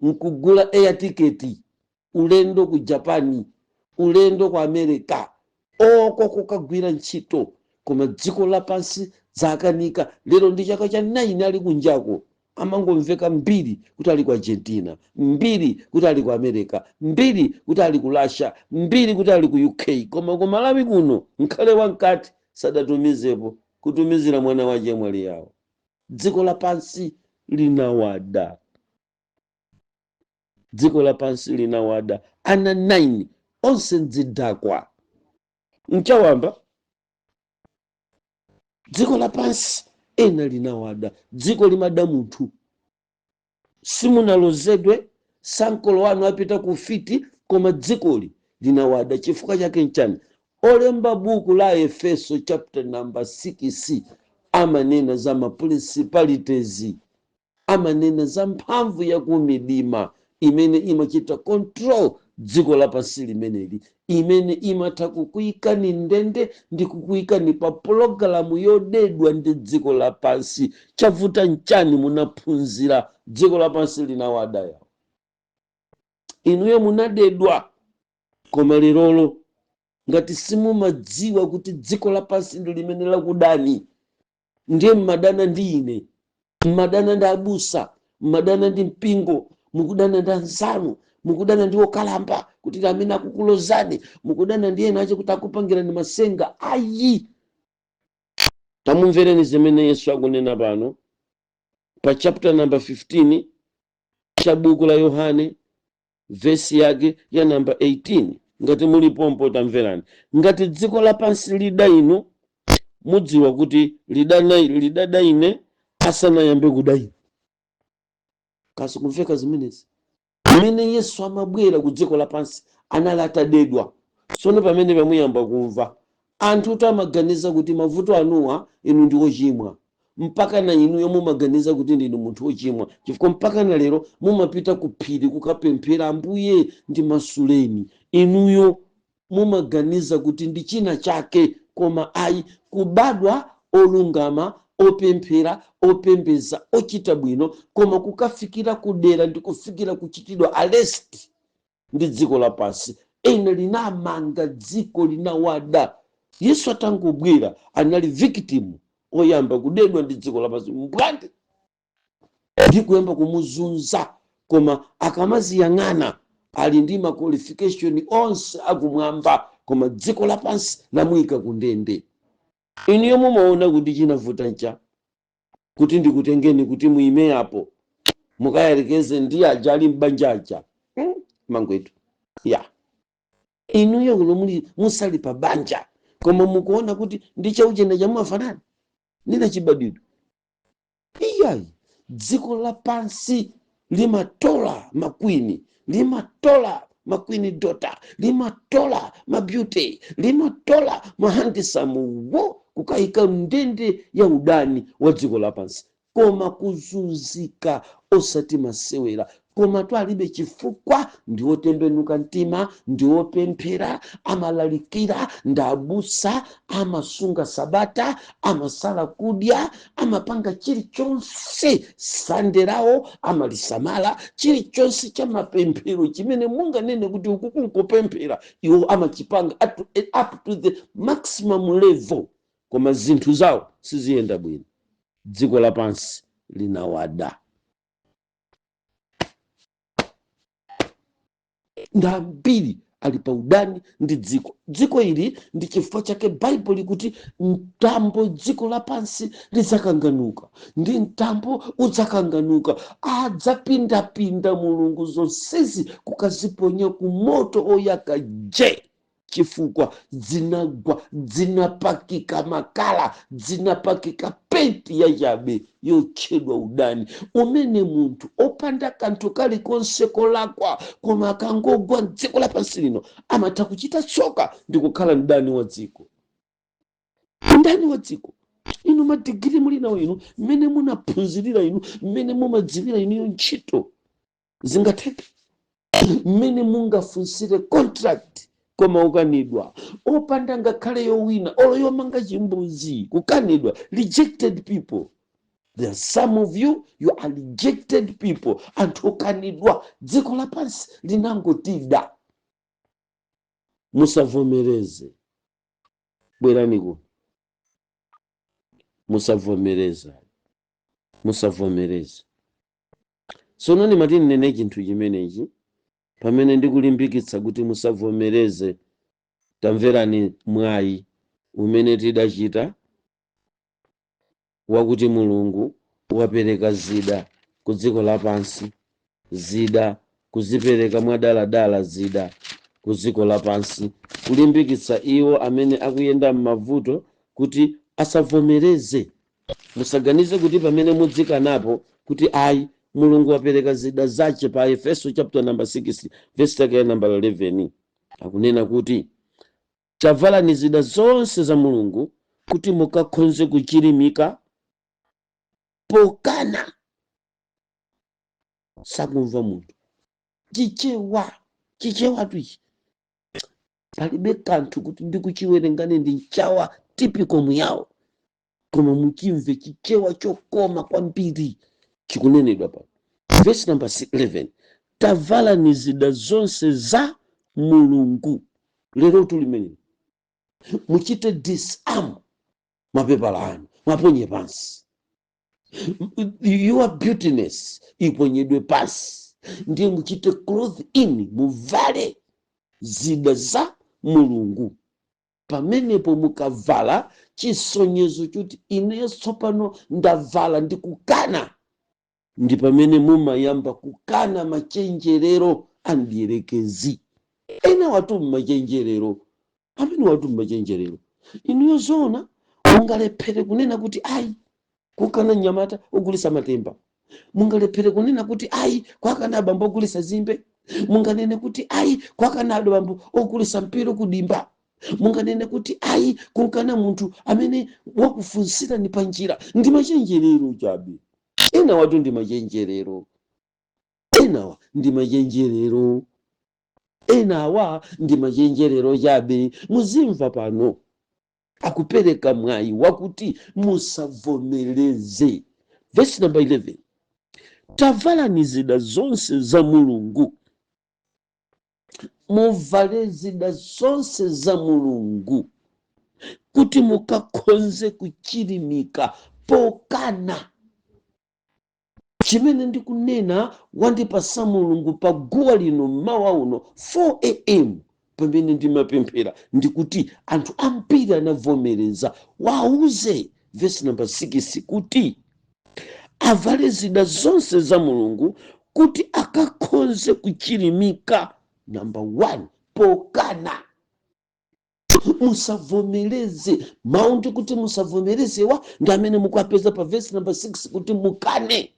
nkugula air ticket, ulendo ku Japani, ulendo ku America, oko kukagwira ntchito, koma dziko lapansi dzakanika. Lero ndi chaka cha 9 ali kunjako, amangomveka mbiri kuti ali ku Argentina, mbiri kuti ali ku America, mbiri kuti ali ku Russia, mbiri kuti ali ku UK, koma ku Malawi kuno nkhale wankati sadatumizepo kutumizira mwana wa chemwali yawo. Dziko lapansi linawada, dziko lapansi linawada. Ana 9 onse nzidakwa mchawamba. Dziko lapansi ena linawada, dziko limada munthu. Simunalozedwe, sankolo wanu apita kufiti, koma dzikoli linawada. Chifukwa chake nchani? Olemba buku la Efeso chapter number 6 amanena za maprincipalities, amanena za mphamvu ya kumidima imene imachita control dziko lapansi limeneli, imene imatha kukuyikani ndende ndi kukuyikani pa pologalamu yodedwa ndi dziko lapansi. Chavuta nchani? Munaphunzira dziko lapansi linawada yawo, inuyo munadedwa. Koma lerolo ngati simumadziwa kuti dziko lapansi ndi limene lakudani, ndiye mmadana ndi ine, mmadana ndi abusa, mmadana ndi mpingo, mukudana ndi anzanu, mukudana ndi okalamba kuti amene akukulozani, mukudana ndi ena ache kuti akupangirani masenga. Ayi, tamumvereni zimene Yesu akunena pano pa chapter number 15 cha buku la Yohane, verse yake ya number 18. ngati mulipompo tamverani. Ngati dziko lapansi lida inu, mudziwa kuti lidada ine asanayambe kudayina. Kasi kumveka zimenezi? Pamene Yesu amabwera ku dziko lapansi anali atadedwa. Tsono pamene pamuyamba kumva anthu tamaganiza kuti mavuto anuwa inu ndi ochimwa, mpaka na inuyo mumaganiza kuti ndinu munthu wochimwa, chifukwa mpaka na lero mumapita ku phiri kukapemphera Ambuye ndi masuleni. Inuyo mumaganiza kuti ndi china chake, koma ayi, kubadwa olungama, opemphera, opembeza, ochita bwino, koma kukafikira kudera ndi kufikira kuchitidwa arrest ndi dziko lapansi. Ena linamanga dziko linawada. Yesu atangobwera anali victim oyamba kudedwa ndi dziko lapansi mbwandi ndi kuyamba kumuzunza, koma akamaziyang'ana ali ndi ma qualification onse akumwamba, koma dziko lapansi lamuyika kundende. Iniyo mumaona kuti chinavuta ncha kuti ndikutengeni kuti muime apo mukayerekeze ndi aja ali mbanjaja mangwetu ya inuyo kulo muli musali pa banja, koma mukuona kuti ndi chauchenda chamumafanana nina chibadidwe. Iyayi, dziko lapansi limatola makwini, limatola makwini daughter, limatola mabeauty, limatola mahandisamu wo kukayika ndende ya udani wa dziko lapansi, koma kuzunzika osati masewera. Koma twalibe chifukwa ndiwotembenuka mtima, ndiwopemphera, amalalikira, ndabusa, amasunga sabata, amasala kudya, amapanga chilichonse sanderawo, amalisamala chilichonse cha mapemphero chimene munganene kuti uku kunkopemphera iwo amachipanga up to the maximum level, koma zinthu zawo siziyenda bwino. Dziko lapansi linawada. Ndambiri ali pa udani ndi dziko ili ndi chifukwa chake Bible likuti mtambo dziko lapansi lidzakanganuka, ndi mtambo udzakanganuka, adzapindapinda Mulungu zonsezi kukaziponya ku moto oyaka je, chifukwa dzinagwa, dzinapakika makala, dzinapakika penti ya chabe yotchedwa udani, umene munthu opanda kanthu kalikonse kolakwa, koma akangogwa dziko lapansi lino amatha kuchita tsoka ndi kukhala mdani wa dziko. Mdani wa dziko. Inu madigiri muli nawo inu, mmene munaphunzirira inu, mmene mumadziwira inu ntchito zingatheke, mmene mungafunsire contract koma ukanidwa, opanda ngakhale yowina olo yomanga chimbuzi kukanidwa. Rejected people. There are some of you, you are rejected people. Anthu okanidwa, dziko lapansi linangotida. Musavomereze. Bweraniko. Musavomereza. Musavomereze. Sono ni matini nene chinthu chimenechi, pamene ndikulimbikitsa kuti musavomereze, tamverani mwayi umene tidachita wakuti Mulungu wapereka zida ku dziko lapansi, zida kuzipereka mwadaladala, zida ku dziko lapansi, kulimbikitsa iwo amene akuyenda m'mavuto kuti asavomereze. Musaganize kuti pamene mudzikanapo kuti ayi Mulungu wapereka zida zache. Pa Efeso chapter number 6 verse yake number 11 akunena kuti chavalani zida zonse za Mulungu kuti mukakhonze kuchirimika pokana. Sakumva munthu chichewa tuichi palibe kanthu kuti ndikuchiwerengane ndi nchawa typical muyawo, koma mukimve chichewa chokoma kwambiri chikunenedwa pa verse number 11. Tavalani zida zonse za Mulungu. Lero tulimene muchite disarm mapepala anu, maponye pansi. Your beautiness iponyedwe pansi, ndiye muchite cloth in, muvale zida za Mulungu. Pamenepo mukavala chisonyezo kuti ine tsopano ndavala ndikukana, ndi pamene mumayamba kukana machenjerero andiyerekezi. ena watu mmachenjerero amene watu mmachenjerero inuyo zona mungalephere kunena kuti ayi kukana mnyamata ogulisa matemba, mungalephere kunena kuti ayi kwakana abambo ogulisa zimbe, munganene kuti ayi kwakana abambo ogulisa mpira kudimba, munganene kuti ayi kunkana munthu amene wakufunsira ni panjira. Ndi machenjerero chabe, ena watu ndi machenjerero, enawa ndi machenjerero, enawa ndi machenjerero chabe. Muzimva pano akupereka mwayi wakuti musavomereze. Verse number 11, tavalani zida zonse za Mulungu, muvale zida zonse za Mulungu kuti mukakhonze kuchirimika pokana. Chimene ndikunena wandipasa Mulungu pa guwa lino mawa uno 4 am pamene ndimapemphera ndikuti anthu ambiri anavomereza. Wauze verse number 6 kuti avale zida zonse za Mulungu kuti akakhonze kuchirimika. Number 1, pokana. Musavomereze. Mawu kuti musavomerezewa ndi amene mukapeza pa verse number 6 kuti mukane.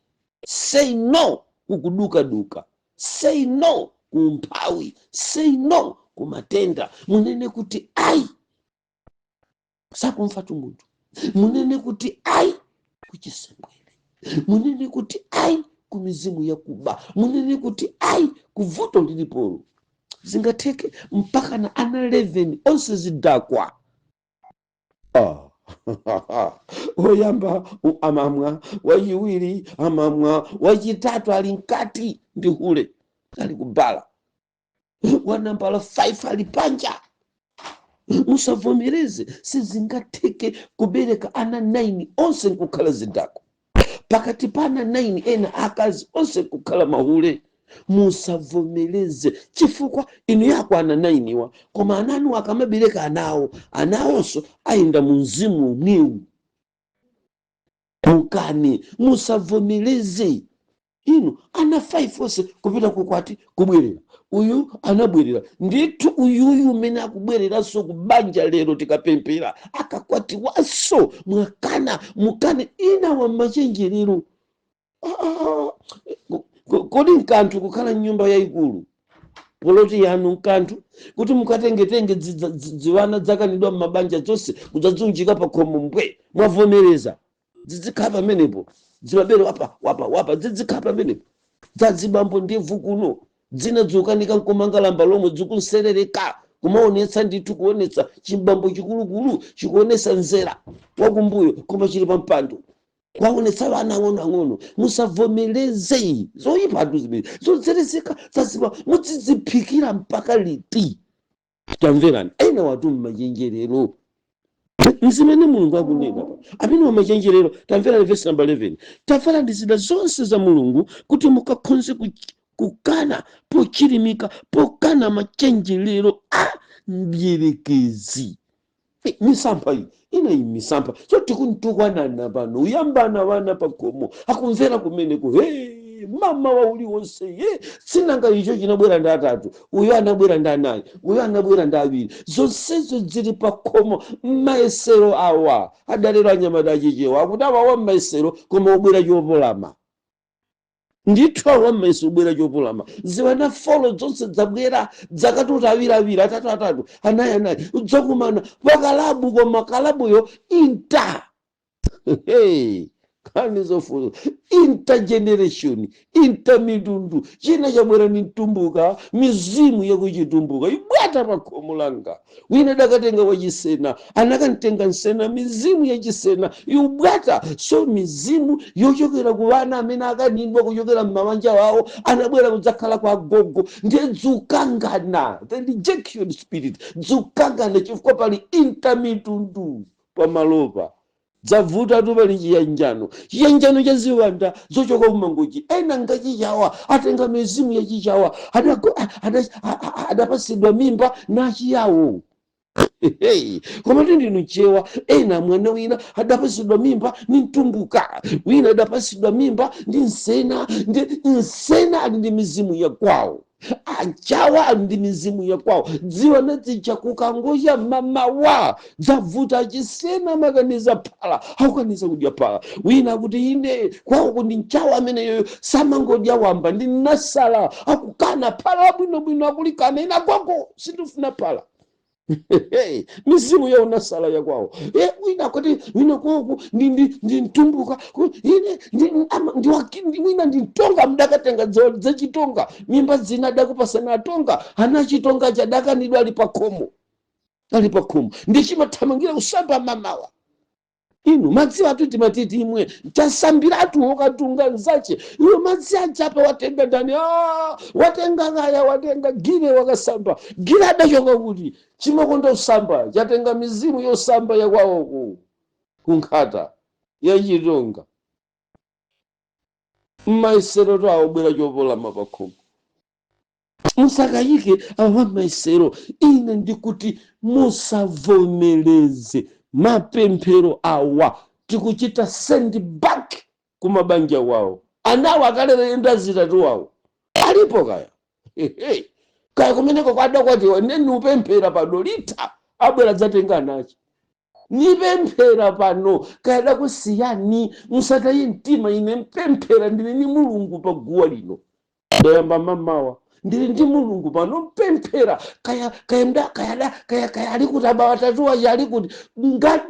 Say no kukuduka. Say no kumphawi. Say no kumatenda. Munene kuti ayi sakumfatu munthu. Munene kuti ayi kuchisembwere. Munene kuti ayi kumizimu yakuba. Munene kuti ayi kuvuto lilipolo. Zingatheke mpaka na ana 11 onse zidakwa. Oyamba amamwa, wachiwiri amamwa, wachitatu ali nkati ndi hule ali kubala, wanambala 5 ali panja. Musavomereze. Sizingatheke kubereka ana 9 onse nkukhala zidakwa, pakati pana 9 ena akazi onse kukhala mahule. Musavomereze chifukwa inu yako ana 9 wa koma ananu akamabereka anawonso ayenda mu mzimu umwewu. Mukani musavomereze. Inu ana 5 onse kupita kukwati kubwerera, uyu anabwerera ndithu, uyuyu umene akubwereranso kubanja lero tikapemphera akakwatiwanso mwakana. Mukane ina wa machenjerero. Kodi nkanthu kukhala nyumba yayikulu poloti yanu nkanthu kuti mukatengetenge ziwana zakanidwa m'mabanja zonse kudzadzunjika pa khomo mbwe mwavomereza zizikhala pamenepo, zimabere wapa zizikhala pamenepo, zazibambo ndevu kuno dzina dzukanika nkomangalamba lomwe dzikunserereka kumaonetsa ndithu kuonetsa chimbambo chikulukulu chikuonesa nzera wakumbuyo koma chili pa mpando kwaonetsa vana ang'ono. Musavomereze zoyiphatu zimene zozerezeka zaziba mudzidziphikira mpaka liti. Tamverani, ena watu mmachenjerero mzimene Mulungu akunena amene wamachenjerero. Tamverani verse number 11, tavala ndi zida zonse za Mulungu kuti mukakhonze kukana pochirimika pokana machenjerero a mdierekezi. Misampha iyi ina misampha choti kuntukwanana pano uyambana vana pakomo akumvera kumeneko. Mama wa uliwonse sinanga icho chinabwera ndi 3, uyo anabwera ndi 4, uyo anabwera ndi 2, zonsezo zili pakomo. Maesero awa adalero anyamata achichewa akuti awawa maesero koma ubwera chopolama. Ndithu awa maesero ubwera chopolama. Ziwana folo zonse zabwera zakatuta awiri 3 anayi udzakumana pakalabu koma kalabuyo inta. Kani zofuzo intergeneration intermitundu china chabwera ni mtumbuka mizimu yakuchitumbuka ibwata pakhomo langa. Wina dakatenga wachisena anakantenga nsena mizimu yachisena ibwata. So mizimu yochokera ku vana amene akanindwa kuchokera m'mabanja wawo anabwera kudzakhala kwa gogo ndiye dzukangana, the rejection spirit dzukangana chifukwa pali intermitundu pamalopa. Zavuta tupali chiyanjano chaziwanda zochoka kumangochi ena ngachichawa atenga mizimu yachichawa adapasidwa mimba nachiyawo. Koma ndinu chewa ena mwana wina adapasidwa mimba ni mtumbuka, wina adapasidwa mimba ndi nsena ali ndi mizimu ya kwawo. achawa ndi mizimu yakwawo dziwana zija kukangoya mamawa dzavuta chisena makaniza phala akukaniza kudya phala wina kuti ine kwawo kuti mchawa ameneyoyo samangodya wamba ndi nasala akukana phala bwinobwino akulikana ina gogo sindifuna phala mizimu ya unasala ya kwao wina kuti wina koko ndi mtumbuka ine wina ndi mtonga mdakatenga zachitonga mimba zina dakupasana atonga ana chitonga chadakanidwa ali pakhomo ndichimathamangira kusamba mamawa inu madzi atuti matiti imwe chasambiratu wakatunga nzache iwe madzi achapa watenga ndani watenga ngaya watenga gire wakasamba gire adachoka kuti chimakonda usamba chatenga mizimu yosamba yakwawo kunkhata yachitonga mmaisero awo bwera chopola mapakhomo musakayike awa maisero ine ndikuti musavomereze mapemphero awa tikuchita send back kumabanja wawo anawo akalere ndazitatu wawo alipo kaya kaya kumeneko kwada kwati neni upemphera pano lita abwera dzatenga nacho nipemphera pano kayada kusiyani musataye mtima ine mpemphera ndine ni mulungu paguwa lino ndayamba mamawa ndili ndi mulungu pano mpemphera kaya ali kuti abawatatu waja ali kuti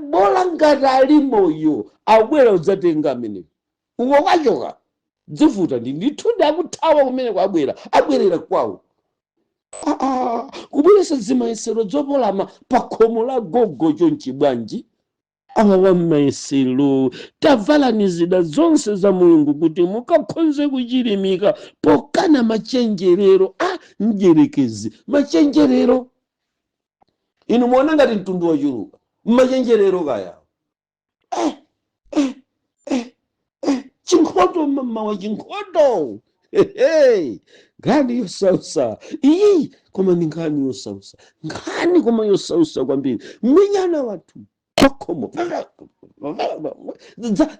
bola ngati ali moyo abwera udzatenga ameneyo uko kwachoka dzivuta ndithundi akuthawa kumene abwerera kwawo kubweresa zimayesero dzopolama pa khomo la gogo chonchi bwanji awa wammayesero tavalani zida zonse za mulungu kuti mukakhonze kuchilimika pokana machenjerero mdyerekezi machenjerero inu muona ngati mtundu wachuluka machenjerero kaya chinkhoto mamawa chinkhoto nkhani yosausa iyi koma ndi nkhani yosausa nkhani koma yosausa kwambiri minyana wathu pakhomo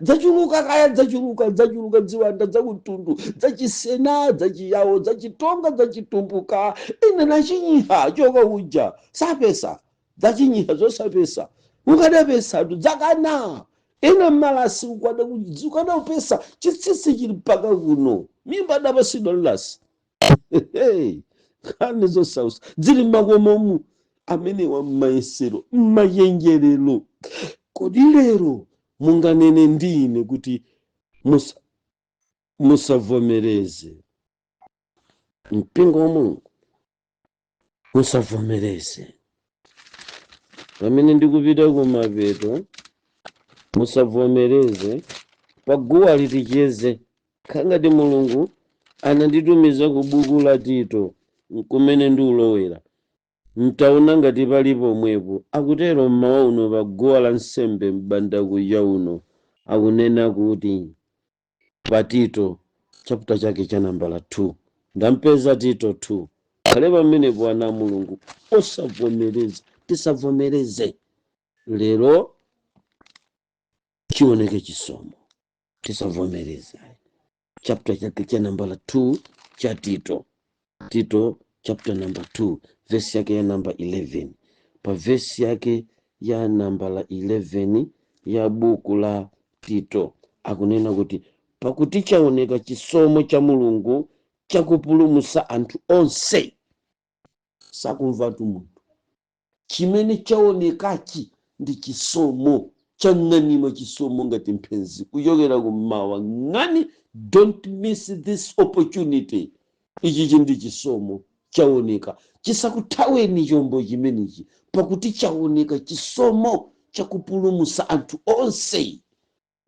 dzachuluka kaya dzachuluka ziwanda zakutundu zachisena zachiyawo zachitonga zachitumbuka ine nachinyiha choka uja sapesa zachinyiha zosapesa ukadapesatu dzakana ina malasi ukada upesa chitsitsi chili mpaka kuno mimba dapasidwa lasi nkhani zosausa dzili makomomu amene wa maisero mayenjerero kodi lero munganene ndine kuti musavomereze mpingo wa Mulungu musavomereze pamene ndikupita kumapeto musavomereze paguwa liticheze khangati Mulungu ananditumiza ku buku la Tito kumene ndiulowera mtaona ngati palipo mwepo akutero mmawa uno paguwa la nsembe mbanda kuja uno akunena kuti pa Tito chapter chake cha nambala 2 ndampeza Tito 2 khale pamenepo ana Mulungu osavomereza tisavomereze lero chioneke chisomo tisavomereze chapter chake cha nambala 2 cha Tito chapter number 2 verse yake ya namba 11 pa verse yake ya nambala 11 ya buku la Tito akunena kuti pakuti chaoneka chisomo cha Mulungu chakupulumutsa anthu onse sakumvatu munthu chimene chaonekachi ndi chisomo chang'anima chisomo ngati mphenzi kuchokera kummawa ng'ani don't miss this opportunity ichi ndi chisomo chaoneka chisakuthaweni chombo chimenechi pakuti chaoneka chisomo chakupulumutsa anthu onse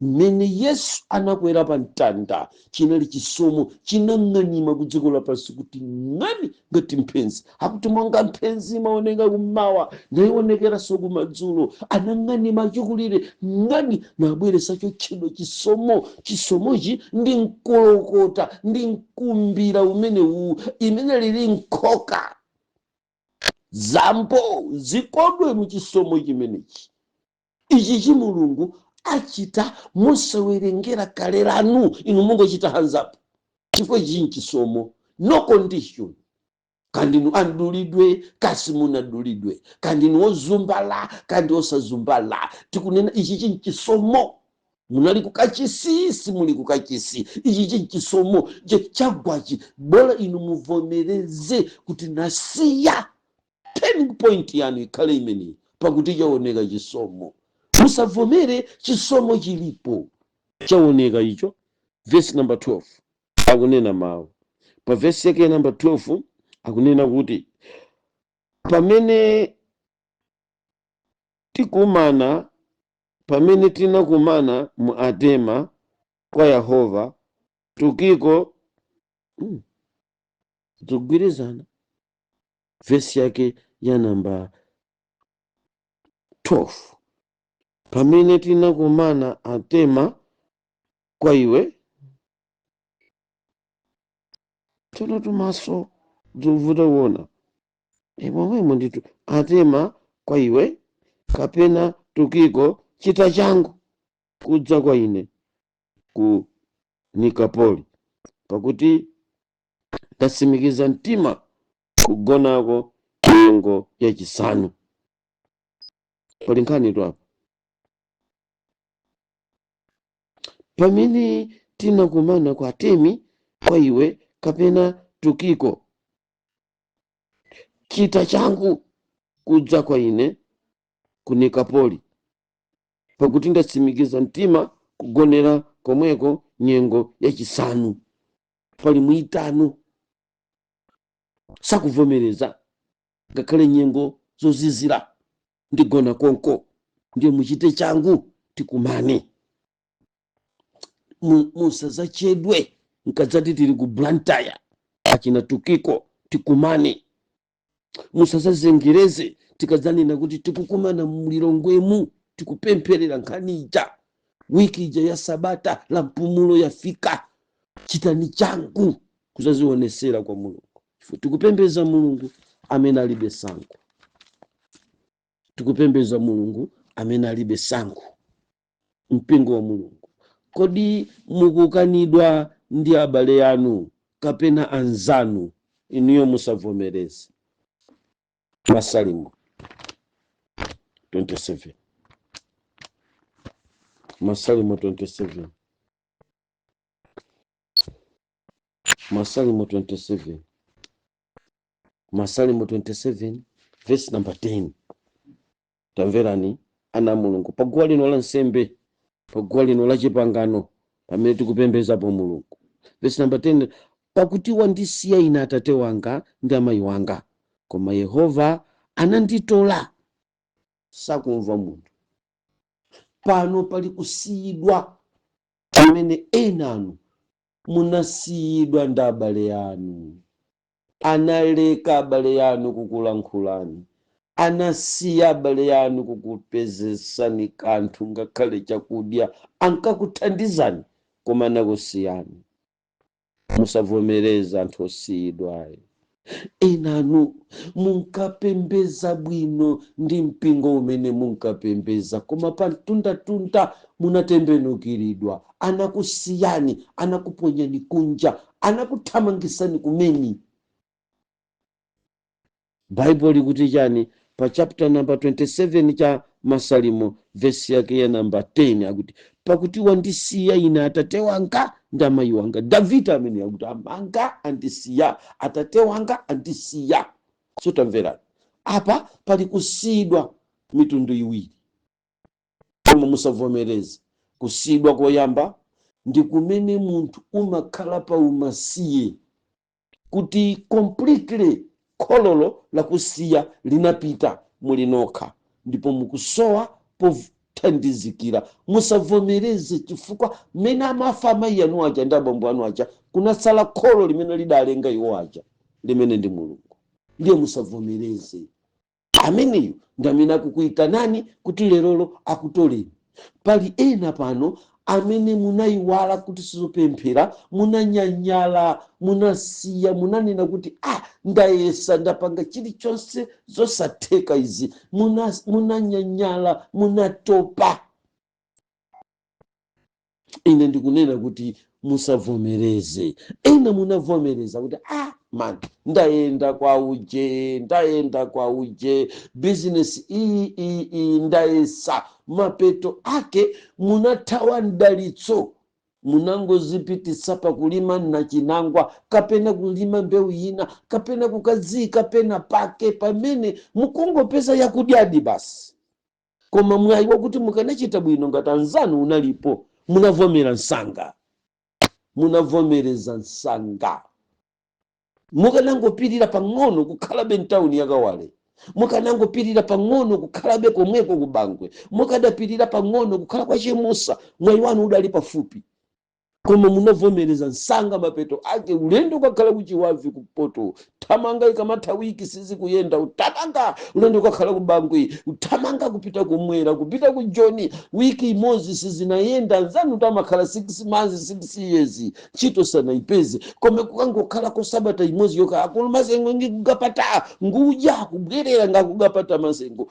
mmene Yesu anakwera pa mtanda chinali chisomo chinang'anima ku dziko lapansi kuti ng'ani ngati mphenzi akuti monga mphenzi imaoneka kummawa ndayionekeranso kumadzulo anang'anima chikulire ng'ani nabweretsa chotchedwa chisomochi ndi mkolokota ndi mkumbira umenewu imene lili nkhoka zambo zikodwe mu chisomo chimenechi ichi Mulungu achita musawerengera kale lanu inu mungochita hands up chifukwa chinchi chisomo no condition kandi inu andulidwe kasi munadulidwe, kandi inu ozumbala kandi osazumbala. Tikunena ichi chinchisomo. Munali kukachisi muli kukachisi, ichi chinchisomo chagwachi. Bora inu muvomereze kuti nasiya. Turning point yanu ikhale imeni pakuti chaoneka chisomo. Musavomere chisomo chilipo chaoneka icho. Verse number 12 akunena mawu. Pa verse yake number 12 akunena kuti pamene tinakumana mu Adema kwa Yehova, Tukiko tugwirizana. Verse yake ya number 12 pamene tinakumana Adema kwa iwe, tsono tumaso dzovuta wona momwemo nditu Adema kwa iwe kapena Tukiko chita changu kudza kwa ine ku Nikapoli, pakuti tasimikiza mtima kugonako nyengo yachisanu. Pali nkhani tu apa. Pamene tinakumana kwa Atemi kwa iwe kapena Tukiko chita changu kudza kwa ine ku Nikapoli, pakuti ndasimikiza mtima kugonera komweko nyengo yachisanu. Pali mwitano sakuvomereza ngakhale nyengo zozizira ndigona konko, ndiye muchite changu tikumane. Musazachedwe nkadzati tiri ku Blantyre achina Tukiko tikumane. Musazazengereze tikadzanena kuti tikukumana mulilongwemu tikupempherera nkhani ija, wiki ija ya Sabata la mpumulo yafika. Chitani changu kuzazionesera kwa Mulungu. Tikupembeza Mulungu amene alibe sango. Tikupembeza Mulungu amene alibe sango. Mpingo wa Mulungu, kodi mukukanidwa ndi abale yanu kapena anzanu, inuyo musavomereze. Masalimo 27. Masalimo 27. Masalimo 27. Masalimo 27 verse number 10. Tamverani ana Mulungu paguwa lino la nsembe, paguwa lino la chipangano, pamene tikupembezapo Mulungu. Verse number 10, pakuti wandisiya ine Atate wanga ndi amayi wanga, koma Yehova ananditola. Sakumva munthu. Pano pali kusiyidwa amene enanu munasiyidwa ndi abale yanu. Analeka abale yanu kukulankhulani, anasiya abale yanu kukupezesani kanthu ngakhale chakudya, ankakuthandizani koma nakusiyani. Musavomereza anthu osiyidwayo. Enanu munkapembeza bwino ndi mpingo umene munkapembeza, koma pa mtundatunda munatembenukiridwa. Anakusiyani, anakuponyani kunja, anakuthamangisani kumeni. Bible ikuti chani pa chapter number 27 cha Masalimo verse yake ya number 10 akuti pakuti wandisiya ine Atate wanga ndi amayi wanga. David amene akuti amanga andisiya, Atate wanga andisiya. So tamverani apa pali kusiyidwa mitundu iwiri, koma musavomereze. Kusiyidwa koyamba ndi kumene munthu umakhala pa umasiye, kuti completely khololo la kusiya linapita mulinokha, ndipo mukusowa pothandizikira. Musavomereze, chifukwa mmene amafa amayi anu aja ndi abambo anu aja kunasala kholo limene lidalenga iwo aja, limene ndi Mulungu. Ndiye musavomereze. Ameneyo ndi amene akukuyitanani kuti lerolo akutoleni. Pali ena pano amene munayiwala kuti sizopemphera, munanyanyala, munasiya, munanena kuti ndayesa, ndapanga chilichonse zosatheka izi. Munanyanyala, munatopa. Ine ndikunena kuti musavomereze. Ena munavomereza kuti man ndaenda kwa uje business iyi ndaesa, mapeto ake munathawa mdalitso, munangozipitisa pakulima na chinangwa kapena kulima mbewu ina kapena kukadzika pena pake pamene mukungopeza yakudyadi basi. Koma mwayi wakuti mukanachita bwino ngati anzanu unalipo, munavomera nsanga, munavomereza nsanga. Mukanangopirira pang'ono kukhalabe mtawuni yakawale, mukanangopirira pang'ono kukhalabe komweko kubangwe, mukadapirira pang'ono kukhala kwa chemusa, mwayi wanu udali pafupi. Koma munavomereza nsanga, mapeto ake ulendo ukakhala kuchiwavi kupoto, thamanga ikamatha wiki sizi kuyenda, utamanga ulendo ukakhala kubangwe, utamanga kupita kumwera kupita kujoni, wiki imodzi sizinayenda, nzanu tamakhala 6 months 6 years ntchito sanaipeze. Koma kukangokhala ko sabata imodzi yoka akulu masengo ngikugapata nguja kubwerera ngakugapata masengo,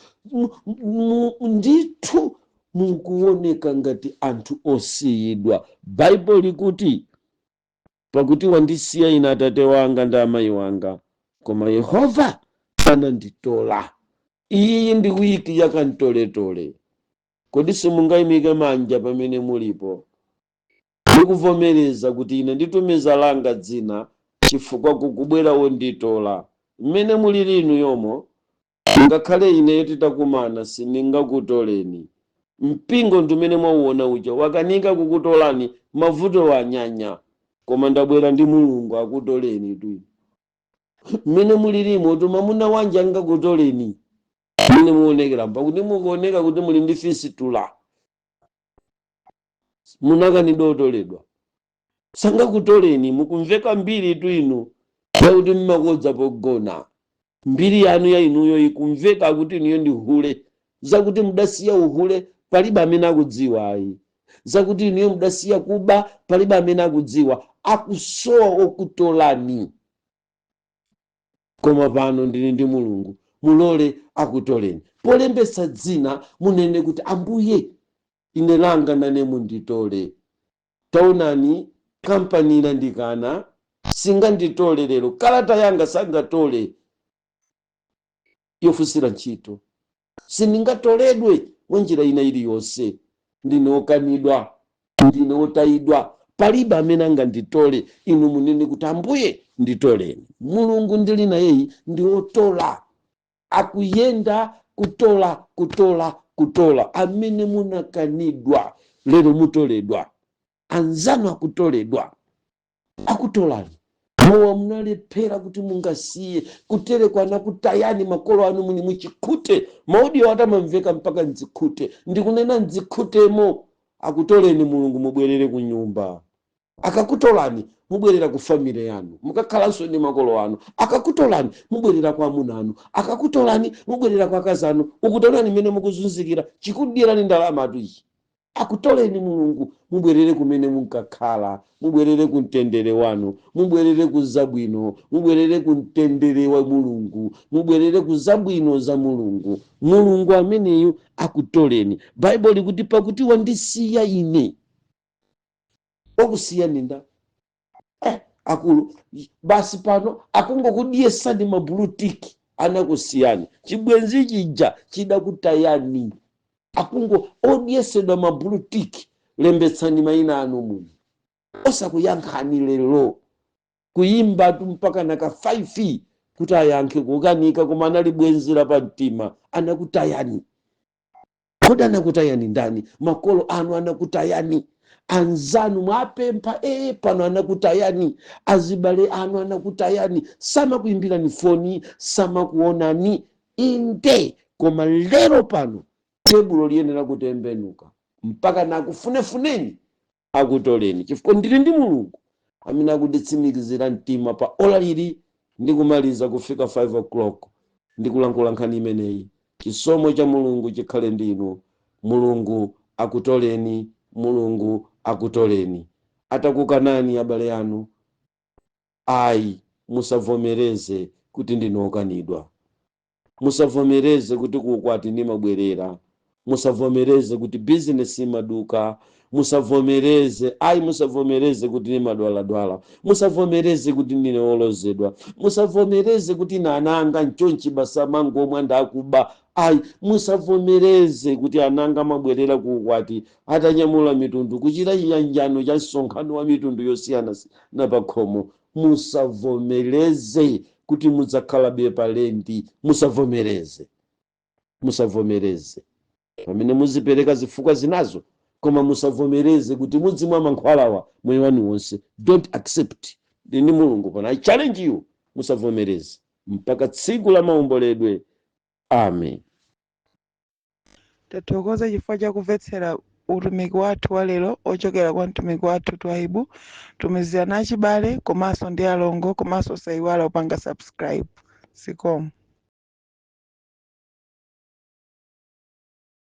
ndithu mukuoneka ngati anthu osiyidwa. Bible likuti pakuti wandisiya ine atate wanga ndi amayi wanga, koma Yehova ananditola. Iyi ndi wiki yakantoletole. Kodi simungayimike manja pamene mulipo ndikuvomereza kuti ine nditumiza langa dzina chifukwa kukubwera wonditola. Mmene muli linu yomo, ngakhale ineyo titakumana sindingakutoleni. Mpingo ndumene mwauona uja wakanika kukutolani mavuto wanyanya, koma ndabwera ndi Mulungu akutoleni tu. Mmene mulilimo tumamuna wanje angakutoleni, mmene muonekera pakuti mukuoneka kuti muli ndi fisitula, munakanidwa otoledwa. Sangakutoleni, mukumveka mbiri tu inu yakuti mmakodza pogona. Mbiri yanu ya inuyo ikumveka kuti inuyo ndi hule, zakuti mudasiya uhule palibe amene akudziwa ayi, zakuti inuyo mudasiya kuba palibe amene akudziwa, akusowa okutolani. Koma pano ndili ndi Mulungu, mulole akutoleni. Polembesa dzina munene kuti Ambuye ine langa nane munditole. Taonani kampani ilandikana singanditole lero, kalata yanga sangatole yofusira ntchito, sindingatoledwe mwenjira ina iliyonse. Ndine okanidwa, ndine otayidwa, palibe amene anganditole. Inu munene kuti Ambuye nditoleni. Mulungu ndili naye ndi otola, akuyenda kutola. Amene munakanidwa lero mutoledwa, anzanu akutoledwa, akutolani. Mowa munalephera kuti mungasiye kuterekwa anakutayani makolo anu muli muchikhute. Maudio atamamveka mpaka mdzikhute, ndikunena mdzikhutemo. Akutoleni Mulungu, mubwerere ku nyumba. Akakutolani mubwerera ku family yanu, mukakhalanso ndi makolo anu. Akakutolani mubwerera kwa amuna anu, akakutolani mubwerera kwa akazi anu. Ukutolani mene mukuzunzikira chikudirani ndalama atuyi. Akutoleni Mulungu, mubwerere kumene munkakhala, mubwerere ku mtendere wanu, mubwerere ku zabwino, mubwerere ku mtendere wa Mulungu, mubwerere ku zabwino za Mulungu. Mulungu ameneyu akutoleni. Bible likuti pakuti wandisiya ine. Okusiya ninda akulu basi pano akungokudiyesa ndi mabulutiki anakusiyani. Chibwenzi chija chidakutayani, akungo odyesedwa mabulutiki. Lembetsani mayina anu muno, osakuyankhani lero kuyimba tu mpaka naka 5 kuti ayankhe kukanika, koma anali bwenzi la pamtima. Anakutayani. Kodi anakutayani ndani? Makolo anu anakutayani, anzanu mwapempha pano anakutayani, azibale anu anakutayani, samakuimbirani foni, samakuonani inde. Koma lero pano tebulo liyenera kutembenuka mpaka nakufunefuneni akutoleni, chifukwa ndili ndi Mulungu amene akunditsimikizira mtima pa ola lili ndikumaliza kufika 5 o'clock ndikulankhula nkhani imeneyi. Chisomo cha Mulungu chikhale ndinu. Mulungu akutoleni, Mulungu akutoleni. Atakukanani abale anu, ayi musavomereze kuti ndinokanidwa, musavomereze kuti kukwati ndimabwerera. musavomereze kuti bizinesi imaduka, musavomereze kuti ni madwaladwala, musavomereze kuti ndine wolozedwa, musavomereze kuti ine ananga nchonchi basa mangu omwe ndakuba. Musavomereze kuti ananga amabwerera ku ukwati atanyamula mitundu kuchita chiyanjano cha msonkhano wa mitundu yosiyana na pakhomo. Musavomereze kuti mudzakhalabe palendi. Musavomereze pamene muzipereka zifukwa zinazo, koma musavomereze kuti mudzimwa mankhwalawa moyo wanu wonse. Don't accept. Ndini Mulungu pano, I challenge you, musavomereze mpaka tsiku la maomboledwe. Amen. Tathokoza chifukwa cha kumvetsera utumiki wathu wa lero ochokera kwa mtumiki wathu Twaibu. Tumizirana achibale komanso ndi alongo, komanso musaiwale kupanga subscribe. Zikomo.